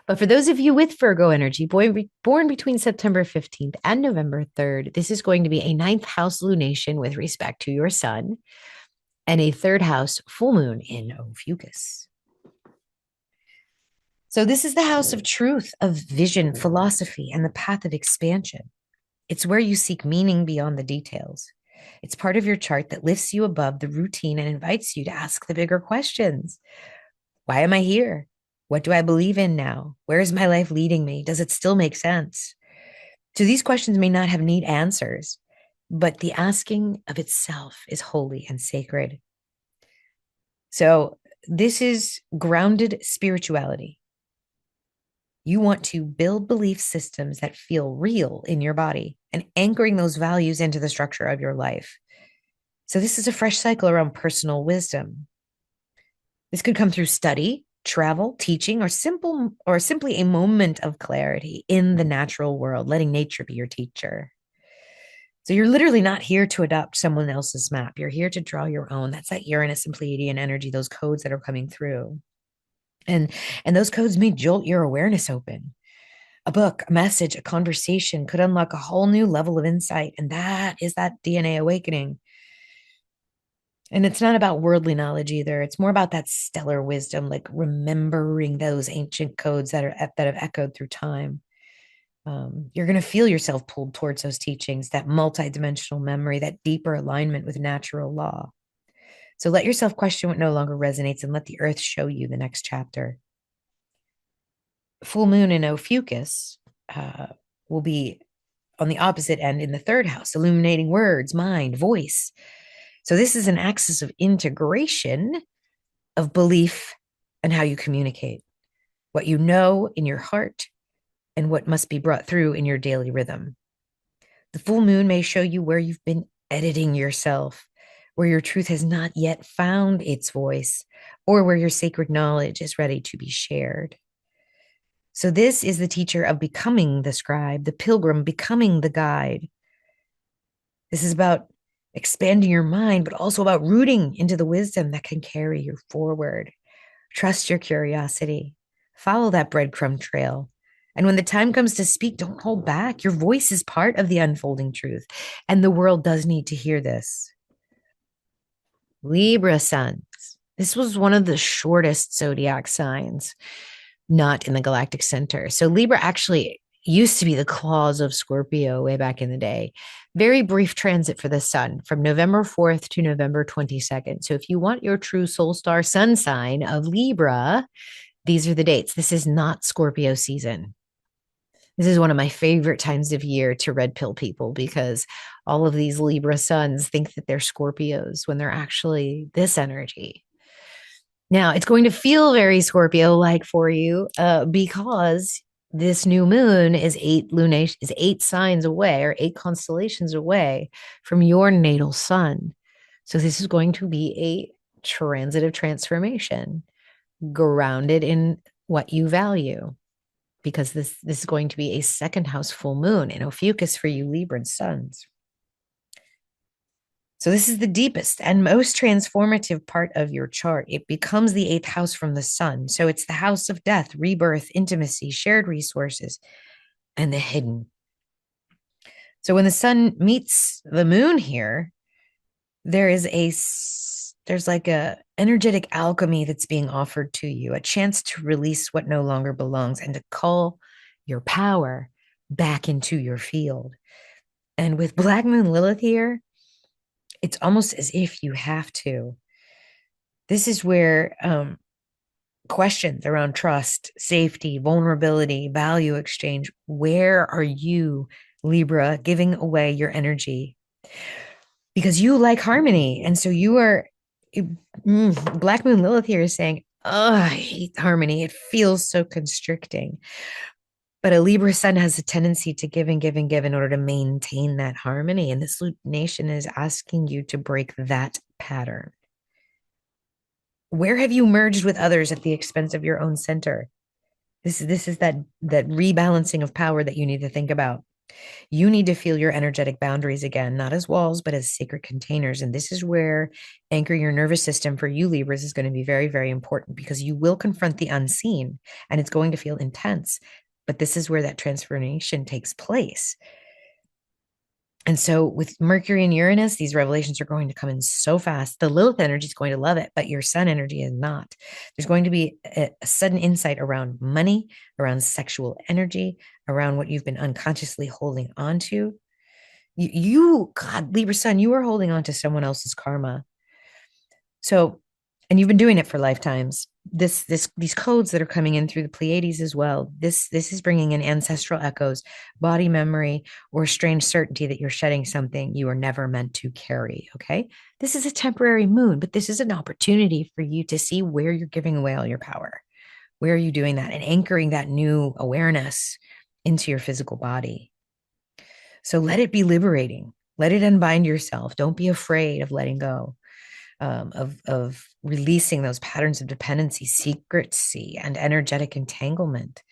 Speaker 1: But for those of you with Virgo energy, born between September 15th and November 3rd, this is going to be a 9th house lunation with respect to your sun. and a third house full moon in Ophiuchus. So this is the house of truth, of vision, philosophy, and the path of expansion. It's where you seek meaning beyond the details. It's part of your chart that lifts you above the routine and invites you to ask the bigger questions. Why am I here? What do I believe in now? Where is my life leading me? Does it still make sense? So these questions may not have neat answers, but the asking of itself is holy and sacred. So this is grounded spirituality. You want to build belief systems that feel real in your body and anchoring those values into the structure of your life. So this is a fresh cycle around personal wisdom. This could come through study, travel, teaching, or simply a moment of clarity in the natural world, letting nature be your teacher. So you're literally not here to adopt someone else's map. You're here to draw your own. That's that Uranus and Pleiadian energy, those codes that are coming through. And those codes may jolt your awareness open. A book, a message, a conversation could unlock a whole new level of insight. And that is that DNA awakening. And it's not about worldly knowledge either. It's more about that stellar wisdom, like remembering those ancient codes that have echoed through time. You're going to feel yourself pulled towards those teachings, that multidimensional memory, that deeper alignment with natural law. So let yourself question what no longer resonates and let the earth show you the next chapter. Full moon in Ophiuchus will be on the opposite end in the third house, illuminating words, mind, voice. So this is an axis of integration of belief and how you communicate, what you know in your heart and what must be brought through in your daily rhythm. The full moon may show you where you've been editing yourself, where your truth has not yet found its voice, or where your sacred knowledge is ready to be shared. So this is the teacher of becoming the scribe, the pilgrim, becoming the guide. This is about expanding your mind, but also about rooting into the wisdom that can carry you forward. Trust your curiosity. Follow that breadcrumb trail. And when the time comes to speak, don't hold back. Your voice is part of the unfolding truth. And the world does need to hear this. Libra suns. This was one of the shortest zodiac signs, not in the galactic center. So Libra actually used to be the claws of Scorpio way back in the day. Very brief transit for the sun from November 4th to November 22nd. So if you want your true soul star sun sign of Libra, these are the dates. This is not Scorpio season. This is one of my favorite times of year to red pill people because all of these Libra suns think that they're Scorpios when they're actually this energy. Now, it's going to feel very Scorpio-like for you because this new moon is eight signs away or eight constellations away from your natal sun. So this is going to be a transitive transformation grounded in what you value, because this is going to be a second house full moon in Ophiuchus for you Libran suns. So this is the deepest and most transformative part of your chart. It becomes the eighth house from the sun. So it's the house of death, rebirth, intimacy, shared resources, and the hidden. So when the sun meets the moon here, there's like a energetic alchemy that's being offered to you, a chance to release what no longer belongs and to call your power back into your field. And with Black Moon Lilith here, it's almost as if you have to. This is where questions around trust, safety, vulnerability, value exchange, where are you, Libra, giving away your energy? Because you like harmony. And so you are, Black Moon Lilith here is saying, oh, I hate harmony. It feels so constricting. But a Libra sun has a tendency to give and give and give in order to maintain that harmony. And this lunation is asking you to break that pattern. Where have you merged with others at the expense of your own center? This is that rebalancing of power that you need to think about. You need to feel your energetic boundaries again, not as walls, but as sacred containers. And this is where anchoring your nervous system for you Libras is going to be very, very important, because you will confront the unseen and it's going to feel intense. But this is where that transformation takes place. And so with Mercury and Uranus, these revelations are going to come in so fast. The Lilith energy is going to love it, but your sun energy is not. There's going to be a sudden insight around money, around sexual energy, around what you've been unconsciously holding on to. God, Libra sun, you are holding on to someone else's karma. So, and you've been doing it for lifetimes. These codes that are coming in through the Pleiades as well. This is bringing in ancestral echoes, body memory, or strange certainty that you're shedding something you were never meant to carry. Okay, this is a temporary moon, but this is an opportunity for you to see where you're giving away all your power. Where are you doing that and anchoring that new awareness into your physical body? So let it be liberating. Let it unbind yourself. Don't be afraid of letting go. Of releasing those patterns of dependency, secrecy, and energetic entanglement.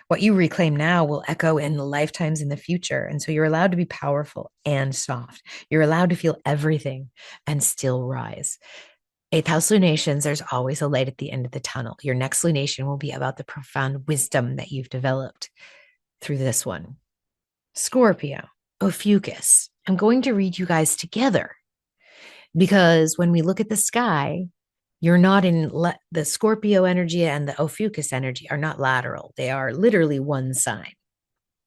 Speaker 1: What you reclaim now will echo in the lifetimes in the future. And so you're allowed to be powerful and soft. You're allowed to feel everything and still rise. Eighth house lunations, there's always a light at the end of the tunnel. Your next lunation will be about the profound wisdom that you've developed through this one. Scorpio, Ophiuchus. I'm going to read you guys together because when we look at the sky, you're not in the Scorpio energy and the Ophiuchus energy are not lateral. They are literally one sign.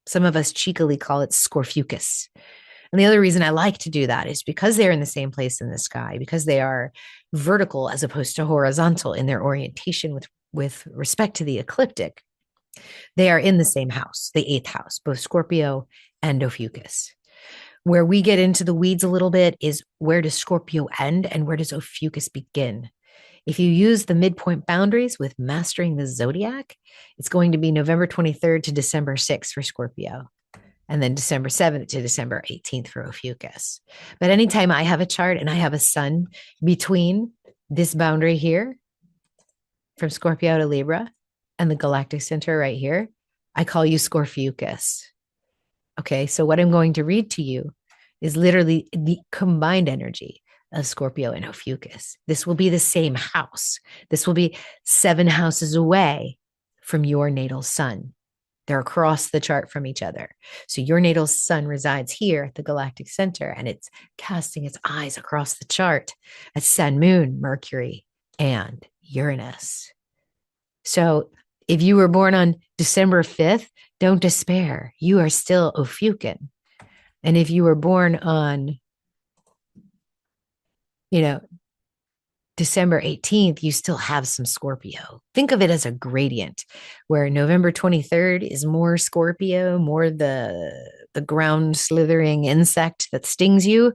Speaker 1: Some of us cheekily call it Scorphucus. And the other reason I like to do that is because they're in the same place in the sky, because they are vertical as opposed to horizontal in their orientation with respect to the ecliptic. They are in the same house, the eighth house, both Scorpio and Ophiuchus. Where we get into the weeds a little bit is where does Scorpio end and where does Ophiuchus begin? If you use the midpoint boundaries with mastering the zodiac, it's going to be November 23rd to December 6th for Scorpio, and then December 7th to December 18th for Ophiuchus. But anytime I have a chart and I have a sun between this boundary here from Scorpio to Libra and the galactic center right here, I call you Scorphucus. Okay, so what I'm going to read to you is literally the combined energy of Scorpio and Ophiuchus. This will be the same house. This will be 7 houses away from your natal sun. They're across the chart from each other. So your natal sun resides here at the galactic center, and it's casting its eyes across the chart at Sun, Moon, Mercury, and Uranus. So if you were born on December 5th, don't despair. You are still Ophiucan. And if you were born on, December 18th, you still have some Scorpio. Think of it as a gradient where November 23rd is more Scorpio, more the ground slithering insect that stings you.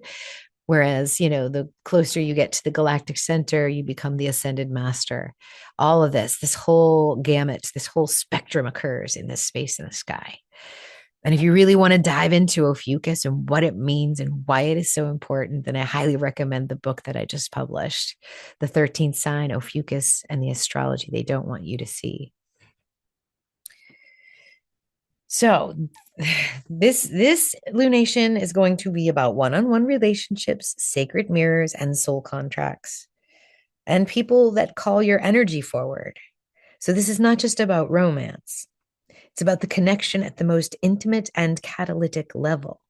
Speaker 1: Whereas, the closer you get to the galactic center, you become the ascended master. All of this whole gamut, this whole spectrum occurs in this space in the sky. And if you really want to dive into Ophiuchus and what it means and why it is so important, then I highly recommend the book that I just published, The 13th Sign, Ophiuchus, and the Astrology They Don't Want You to See. So this lunation is going to be about one-on-one relationships, sacred mirrors, and soul contracts, and people that call your energy forward. So this is not just about romance. It's about the connection at the most intimate and catalytic level.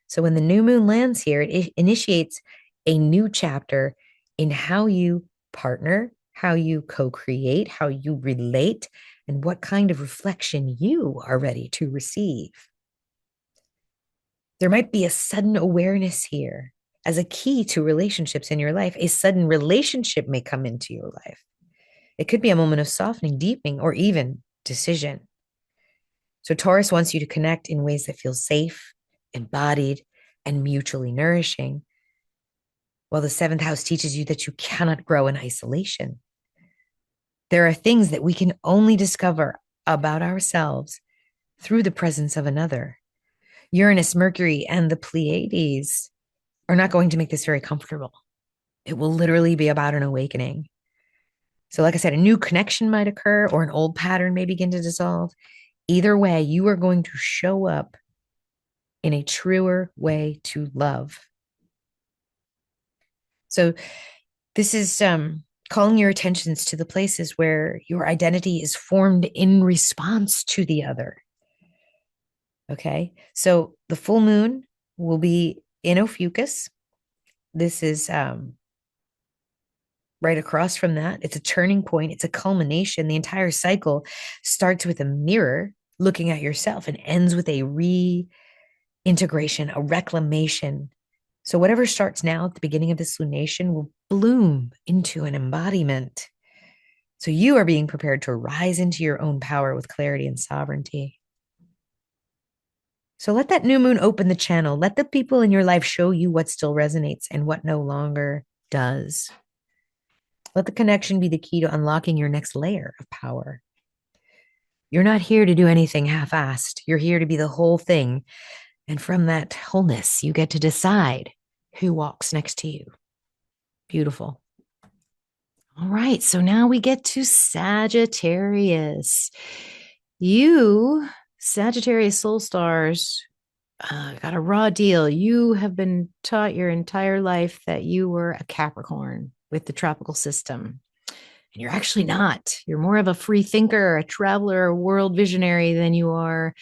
Speaker 1: So when the new moon lands here, it initiates a new chapter in how you partner, how you co-create, how you relate, and what kind of reflection you are ready to receive. There might be a sudden awareness here as a key to relationships in your life. A sudden relationship may come into your life. It could be a moment of softening, deepening, or even decision. So Taurus wants you to connect in ways that feel safe, embodied, and mutually nourishing, while the 7th house teaches you that you cannot grow in isolation. There are things that we can only discover about ourselves through the presence of another. Uranus, Mercury, and the Pleiades are not going to make this very comfortable. It will literally be about an awakening. So like I said, a new connection might occur or an old pattern may begin to dissolve. Either way, you are going to show up in a truer way to love. So this is calling your attentions to the places where your identity is formed in response to the other. Okay, so the full moon will be in Ophiuchus. This is right across from that. It's a turning point, it's a culmination. The entire cycle starts with a mirror looking at yourself and ends with a reintegration, a reclamation. So, whatever starts now at the beginning of this lunation will bloom into an embodiment. So, you are being prepared to rise into your own power with clarity and sovereignty. So, let that new moon open the channel. Let the people in your life show you what still resonates and what no longer does. Let the connection be the key to unlocking your next layer of power. You're not here to do anything half-assed. You're here to be the whole thing. And from that wholeness, you get to decide who walks next to you. Beautiful. All right. So now we get to Sagittarius. You, Sagittarius soul stars, got a raw deal. You have been taught your entire life that you were a Capricorn with the tropical system. And you're actually not. You're more of a free thinker, a traveler, a world visionary than you are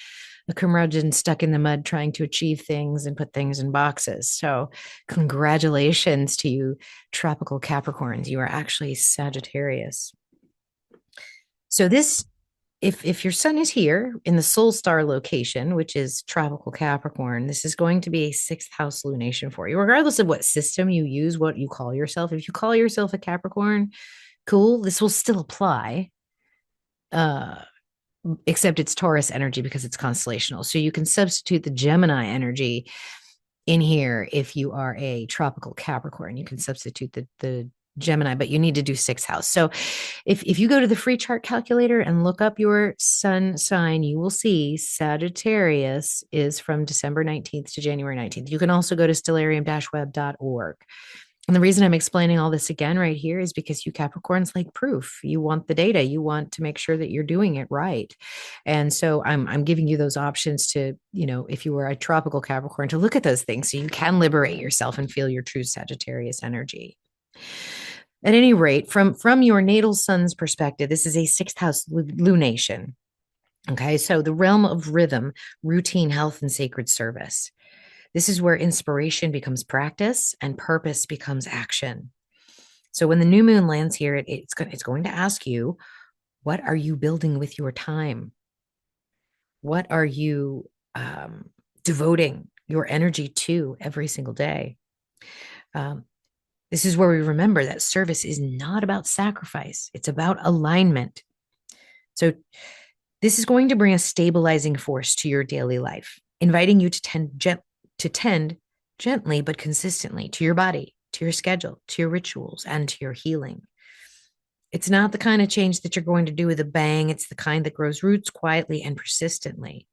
Speaker 1: a curmudgeon stuck in the mud trying to achieve things and put things in boxes. So, congratulations to you, tropical Capricorns. You are actually Sagittarius. So, this, if your sun is here in the soul star location, which is tropical Capricorn, this is going to be a sixth house lunation for you, regardless of what system you use, what you call yourself. If you call yourself a Capricorn, cool, this will still apply. Except it's Taurus energy because it's constellational. So you can substitute the Gemini energy in here if you are a tropical Capricorn. You can substitute the Gemini, but you need to do sixth house. So if you go to the free chart calculator and look up your sun sign, you will see Sagittarius is from December 19th to January 19th. You can also go to stellarium-web.org. And the reason I'm explaining all this again right here is because you Capricorns like proof. You want the data. You want to make sure that you're doing it right. And so I'm giving you those options to, if you were a tropical Capricorn, to look at those things so you can liberate yourself and feel your true Sagittarius energy. At any rate, from your natal sun's perspective, this is a sixth house lunation. Okay, so the realm of rhythm, routine, health, and sacred service. This is where inspiration becomes practice and purpose becomes action. So when the new moon lands here, it's going to ask you, what are you building with your time? What are you devoting your energy to every single day? This is where we remember that service is not about sacrifice. It's about alignment. So this is going to bring a stabilizing force to your daily life, inviting you to tend gently but consistently to your body, to your schedule, to your rituals, and to your healing. It's not the kind of change that you're going to do with a bang. It's the kind that grows roots quietly and persistently.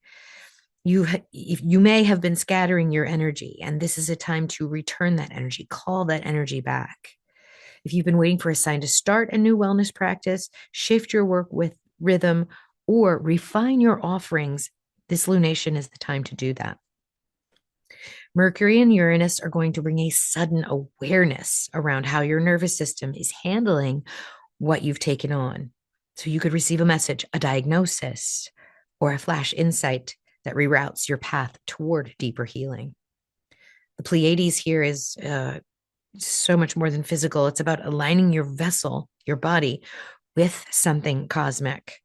Speaker 1: You may have been scattering your energy, and this is a time to return that energy, call that energy back. If you've been waiting for a sign to start a new wellness practice, shift your work with rhythm, or refine your offerings, this lunation is the time to do that. Mercury and Uranus are going to bring a sudden awareness around how your nervous system is handling what you've taken on. So you could receive a message, a diagnosis, or a flash insight that reroutes your path toward deeper healing. The Pleiades here is so much more than physical. It's about aligning your vessel, your body, with something cosmic.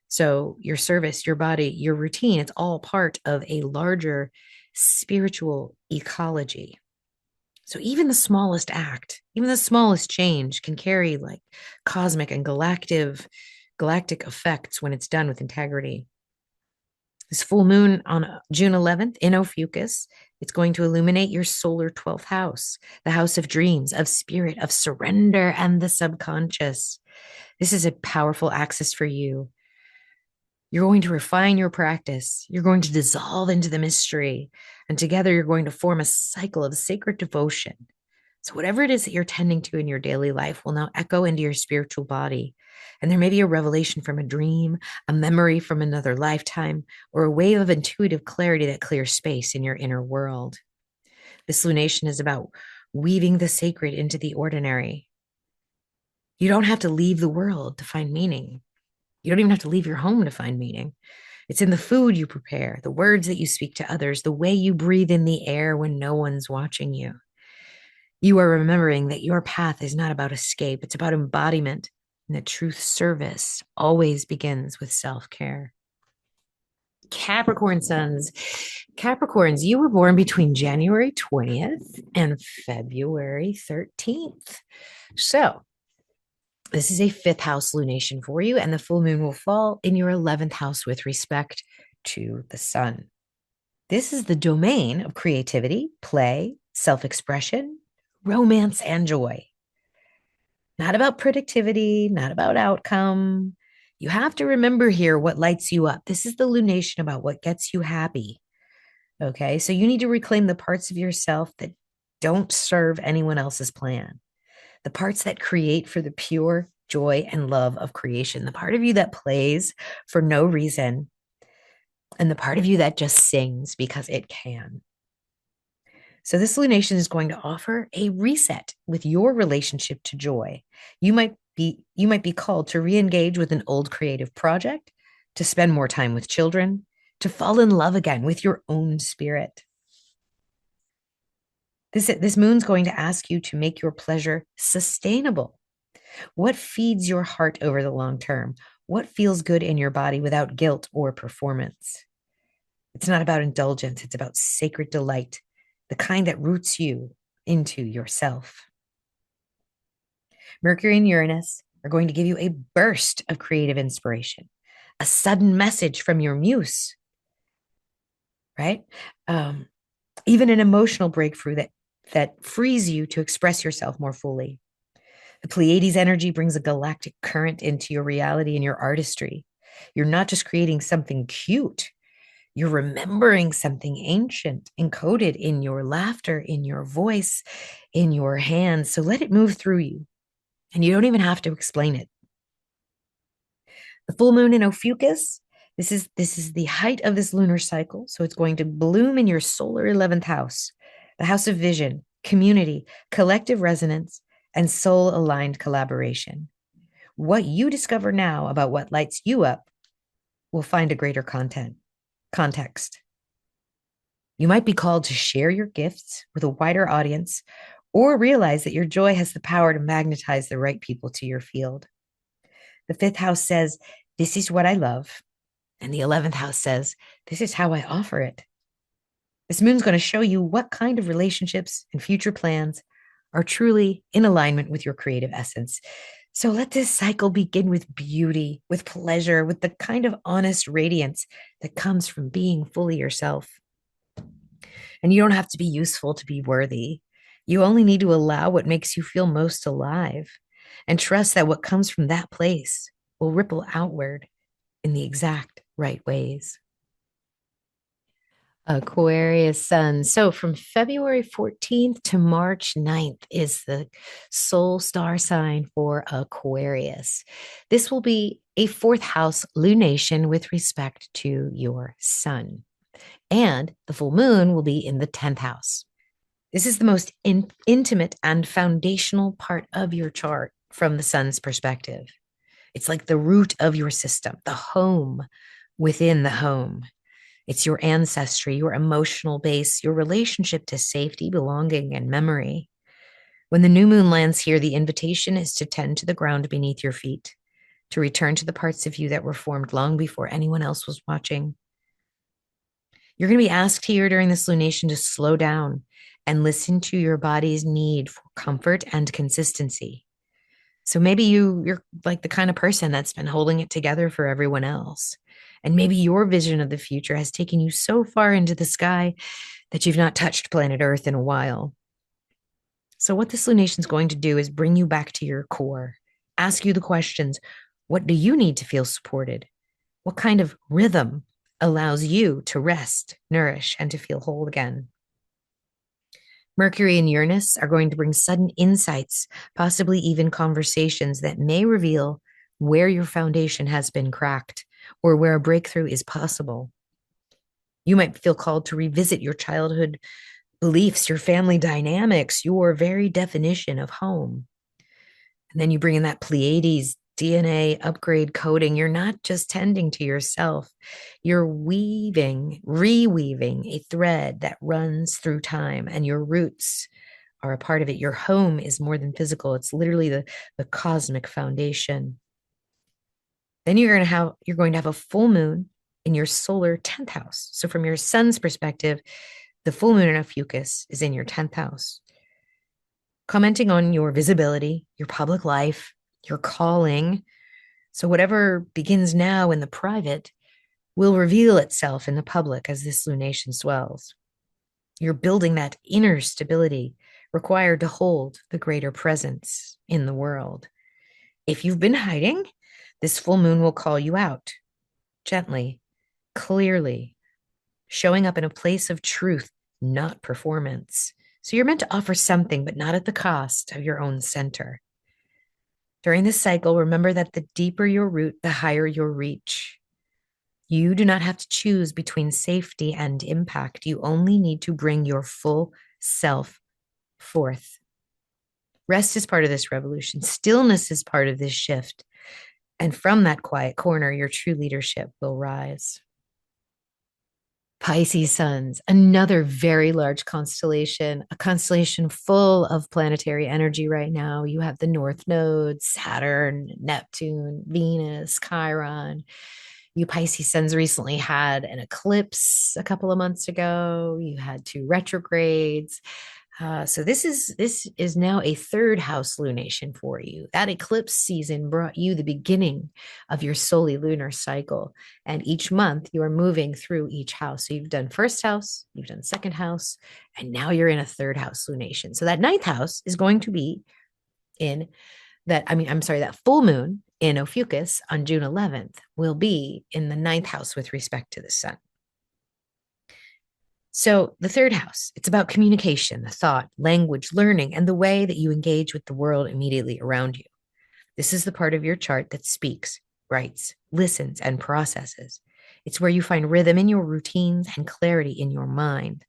Speaker 1: So your service, your body, your routine, it's all part of a larger spiritual ecology. So even the smallest act, even the smallest change can carry like cosmic and galactic effects when it's done with integrity. This full moon on June 11th in Ophiuchus, it's going to illuminate your solar 12th house, the house of dreams, of spirit, of surrender, and the subconscious. This is a powerful axis for you. You're going to refine your practice. You're going to dissolve into the mystery. And together, you're going to form a cycle of sacred devotion. So, whatever it is that you're tending to in your daily life will now echo into your spiritual body. And there may be a revelation from a dream, a memory from another lifetime, or a wave of intuitive clarity that clears space in your inner world. This lunation is about weaving the sacred into the ordinary. You don't have to leave the world to find meaning. You don't even have to leave your home to find meaning. It's in the food you prepare, the words that you speak to others, the way you breathe in the air when no one's watching you. You are remembering that your path is not about escape, it's about embodiment, and that truth service always begins with self care. Capricorn sons. Capricorns, you were born between January 20th and February 13th. So, this is a fifth house lunation for you, and the full moon will fall in your 11th house with respect to the sun. This is the domain of creativity, play, self expression, romance, and joy. Not about productivity, not about outcome. You have to remember here what lights you up. This is the lunation about what gets you happy. Okay. So you need to reclaim the parts of yourself that don't serve anyone else's plan, the parts that create for the pure joy and love of creation, the part of you that plays for no reason, and the part of you that just sings because it can. So this lunation is going to offer a reset with your relationship to joy. You might be called to re-engage with an old creative project, to spend more time with children, to fall in love again with your own spirit. This moon's going to ask you to make your pleasure sustainable. What feeds your heart over the long term? What feels good in your body without guilt or performance? It's not about indulgence, it's about sacred delight, the kind that roots you into yourself. Mercury and Uranus are going to give you a burst of creative inspiration, a sudden message from your muse, right? Even an emotional breakthrough that frees you to express yourself more fully. The Pleiades energy brings a galactic current into your reality and your artistry. You're not just creating something cute, you're remembering something ancient encoded in your laughter, in your voice, in your hands. So let it move through you. And you don't even have to explain it. The full moon in Ophiuchus, this is the height of this lunar cycle. So it's going to bloom in your solar 11th house, the house of vision, community, collective resonance, and soul aligned collaboration. What you discover now about what lights you up will find a greater context. You might be called to share your gifts with a wider audience, or realize that your joy has the power to magnetize the right people to your field. The fifth house says, this is what I love. And the 11th house says, this is how I offer it. This moon's going to show you what kind of relationships and future plans are truly in alignment with your creative essence. So let this cycle begin with beauty, with pleasure, with the kind of honest radiance that comes from being fully yourself. And you don't have to be useful to be worthy. You only need to allow what makes you feel most alive and trust that what comes from that place will ripple outward in the exact right ways. Aquarius sun. So from February 14th to March 9th is the soul star sign for Aquarius. This will be a fourth house lunation with respect to your sun. And the full moon will be in the 10th house. This is the most intimate and foundational part of your chart from the sun's perspective. It's like the root of your system, the home within the home. It's your ancestry, your emotional base, your relationship to safety, belonging, and memory. When the new moon lands here, the invitation is to tend to the ground beneath your feet, to return to the parts of you that were formed long before anyone else was watching. You're going to be asked here during this lunation to slow down and listen to your body's need for comfort and consistency. So maybe you're like the kind of person that's been holding it together for everyone else. And maybe your vision of the future has taken you so far into the sky that you've not touched planet Earth in a while. So what this lunation is going to do is bring you back to your core, ask you the questions. What do you need to feel supported? What kind of rhythm allows you to rest, nourish, and to feel whole again? Mercury and Uranus are going to bring sudden insights, possibly even conversations that may reveal where your foundation has been cracked or where a breakthrough is possible. You might feel called to revisit your childhood beliefs, your family dynamics, your very definition of home. And then you bring in that Pleiades DNA upgrade coding. You're not just tending to yourself, you're reweaving a thread that runs through time, and your roots are a part of it. Your home is more than physical, it's literally the cosmic foundation. Then you're going to have a full moon in your solar 10th house. So from your sun's perspective, the full moon in Ophiuchus is in your 10th house, commenting on your visibility, your public life, your calling. So whatever begins now in the private will reveal itself in the public as this lunation swells. You're building that inner stability required to hold the greater presence in the world. If you've been hiding, this full moon will call you out gently, clearly, showing up in a place of truth, not performance. So you're meant to offer something, but not at the cost of your own center. During this cycle, remember that the deeper your root, the higher your reach. You do not have to choose between safety and impact. You only need to bring your full self forth. Rest is part of this revolution. Stillness is part of this shift. And from that quiet corner, your true leadership will rise. Pisces suns, another very large constellation, a constellation full of planetary energy right now. You have the North Node, Saturn, Neptune, Venus, Chiron. You Pisces suns recently had an eclipse a couple of months ago. You had two retrogrades. So this is now a third house lunation for you. That eclipse season brought you the beginning of your lunar cycle. And each month you are moving through each house. So you've done first house, you've done second house, and now you're in a third house lunation. So that ninth house is going to be in that full moon in Ophiuchus on June 11th will be in the ninth house with respect to the sun. So the third house, it's about communication, the thought, language, learning, and the way that you engage with the world immediately around you. This is the part of your chart that speaks, writes, listens, and processes. It's where you find rhythm in your routines and clarity in your mind.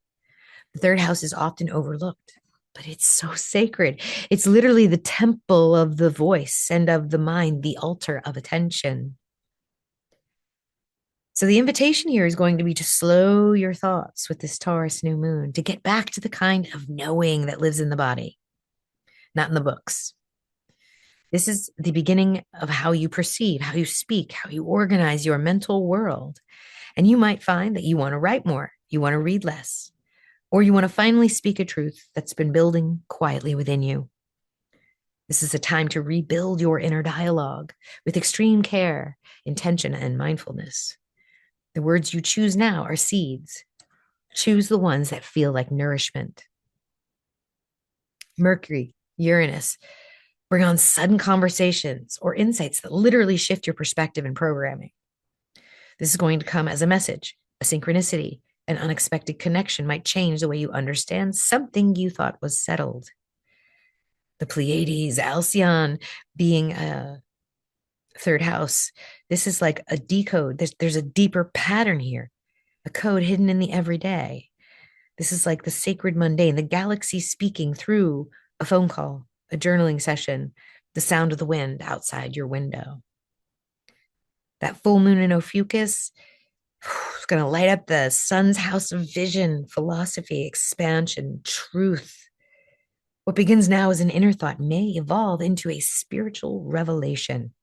Speaker 1: The third house is often overlooked, but it's so sacred. It's literally the temple of the voice and of the mind, the altar of attention. So the invitation here is going to be to slow your thoughts with this Taurus new moon, to get back to the kind of knowing that lives in the body, not in the books. This is the beginning of how you perceive, how you speak, how you organize your mental world. And you might find that you want to write more, you want to read less, or you want to finally speak a truth that's been building quietly within you. This is a time to rebuild your inner dialogue with extreme care, intention, and mindfulness. The words you choose now are seeds. Choose the ones that feel like nourishment. Mercury, Uranus, bring on sudden conversations or insights that literally shift your perspective and programming. This is going to come as a message, a synchronicity, an unexpected connection might change the way you understand something you thought was settled. The Pleiades, Alcyone being a third house. This is like a decode. There's a deeper pattern here, a code hidden in the everyday. This is like the sacred mundane, the galaxy speaking through a phone call, a journaling session, the sound of the wind outside your window. That full moon in Ophiuchus is going to light up the sun's house of vision, philosophy, expansion, truth. What begins now as an inner thought may evolve into a spiritual revelation.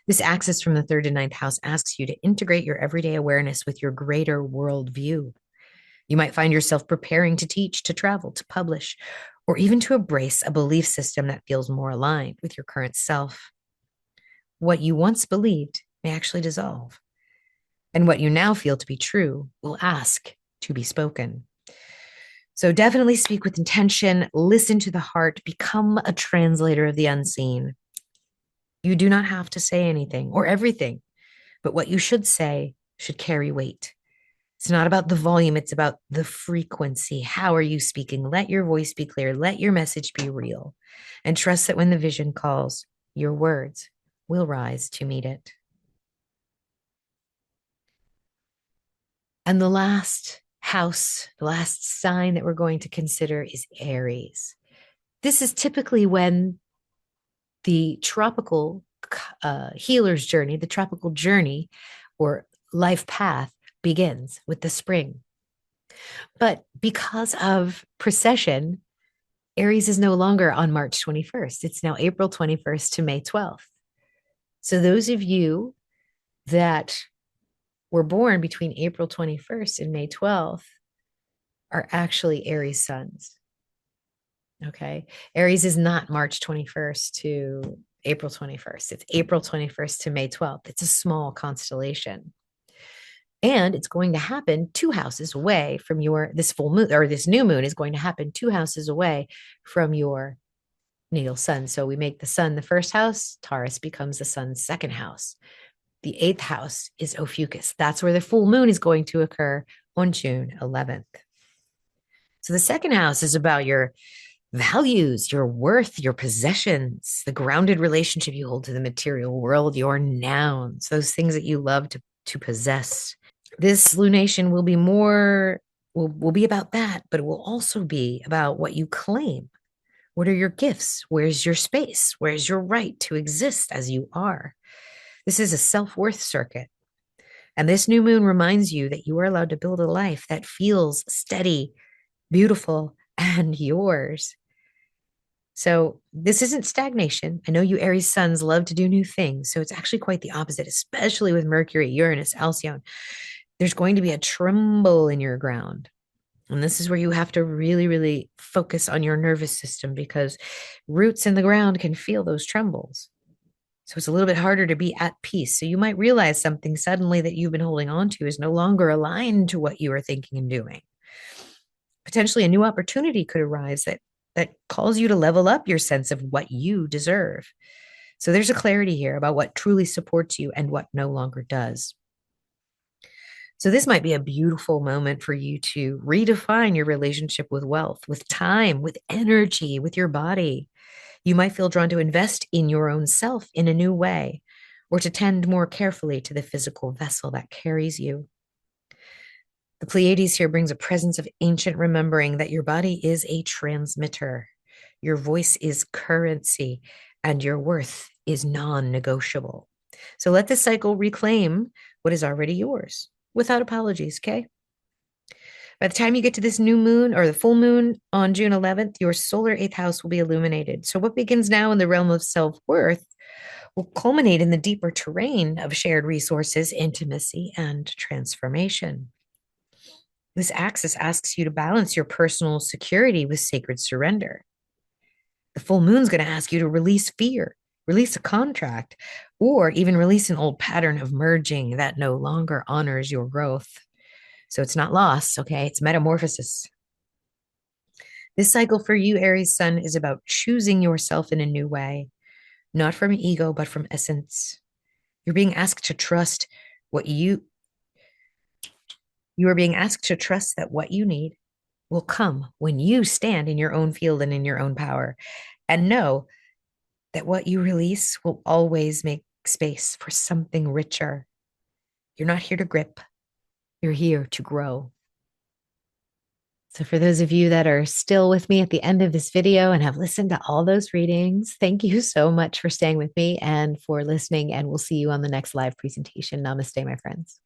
Speaker 1: This axis from the third to ninth house asks you to integrate your everyday awareness with your greater worldview. You might find yourself preparing to teach, to travel, to publish, or even to embrace a belief system that feels more aligned with your current self. What you once believed may actually dissolve, and what you now feel to be true will ask to be spoken. So definitely speak with intention, listen to the heart, become a translator of the unseen. You do not have to say anything or everything, but what you should say should carry weight. It's not about the volume, it's about the frequency. How are you speaking? Let your voice be clear. Let your message be real. And trust that when the vision calls, your words will rise to meet it. And the last house, the last sign that we're going to consider is Aries. This is typically when the tropical healer's journey, the tropical journey or life path begins with the spring. But because of precession, Aries is no longer on March 21st. It's now April 21st to May 12th. So those of you that were born between April 21st and May 12th are actually Aries suns. Okay. Aries is not March 21st to April 21st. It's April 21st to May 12th. It's a small constellation. And it's going to happen 2 houses away from this full moon, or this new moon is going to happen 2 houses away from your natal sun. So we make the sun the first house, Taurus becomes the sun's second house. The 8th house is Ophiuchus. That's where the full moon is going to occur on June 11th. So the second house is about your values, your worth, your possessions, the grounded relationship you hold to the material world, your nouns, those things that you love to possess. This lunation will be will be about that, but it will also be about what you claim. What are your gifts? Where's your space? Where's your right to exist as you are? This is a self-worth circuit. And this new moon reminds you that you are allowed to build a life that feels steady, beautiful, and yours. So this isn't stagnation. I know you Aries suns love to do new things. So it's actually quite the opposite, especially with Mercury, Uranus, Alcyone. There's going to be a tremble in your ground. And this is where you have to really, really focus on your nervous system because roots in the ground can feel those trembles. So it's a little bit harder to be at peace. So you might realize something suddenly that you've been holding on to is no longer aligned to what you are thinking and doing. Potentially a new opportunity could arise that calls you to level up your sense of what you deserve. So there's a clarity here about what truly supports you and what no longer does. So this might be a beautiful moment for you to redefine your relationship with wealth, with time, with energy, with your body. You might feel drawn to invest in your own self in a new way, or to tend more carefully to the physical vessel that carries you. The Pleiades here brings a presence of ancient remembering that your body is a transmitter. Your voice is currency, and your worth is non-negotiable. So let this cycle reclaim what is already yours without apologies, okay? By the time you get to this new moon or the full moon on June 11th, your solar 8th house will be illuminated. So what begins now in the realm of self-worth will culminate in the deeper terrain of shared resources, intimacy, and transformation. This axis asks you to balance your personal security with sacred surrender. The full moon's going to ask you to release fear, release a contract, or even release an old pattern of merging that no longer honors your growth. So it's not loss, okay? It's metamorphosis. This cycle for you, Aries sun, is about choosing yourself in a new way, not from ego, but from essence. You're being asked to trust you are being asked to trust that what you need will come when you stand in your own field and in your own power, and know that what you release will always make space for something richer. You're not here to grip. You're here to grow. So for those of you that are still with me at the end of this video and have listened to all those readings, thank you so much for staying with me and for listening, and we'll see you on the next live presentation. Namaste, my friends.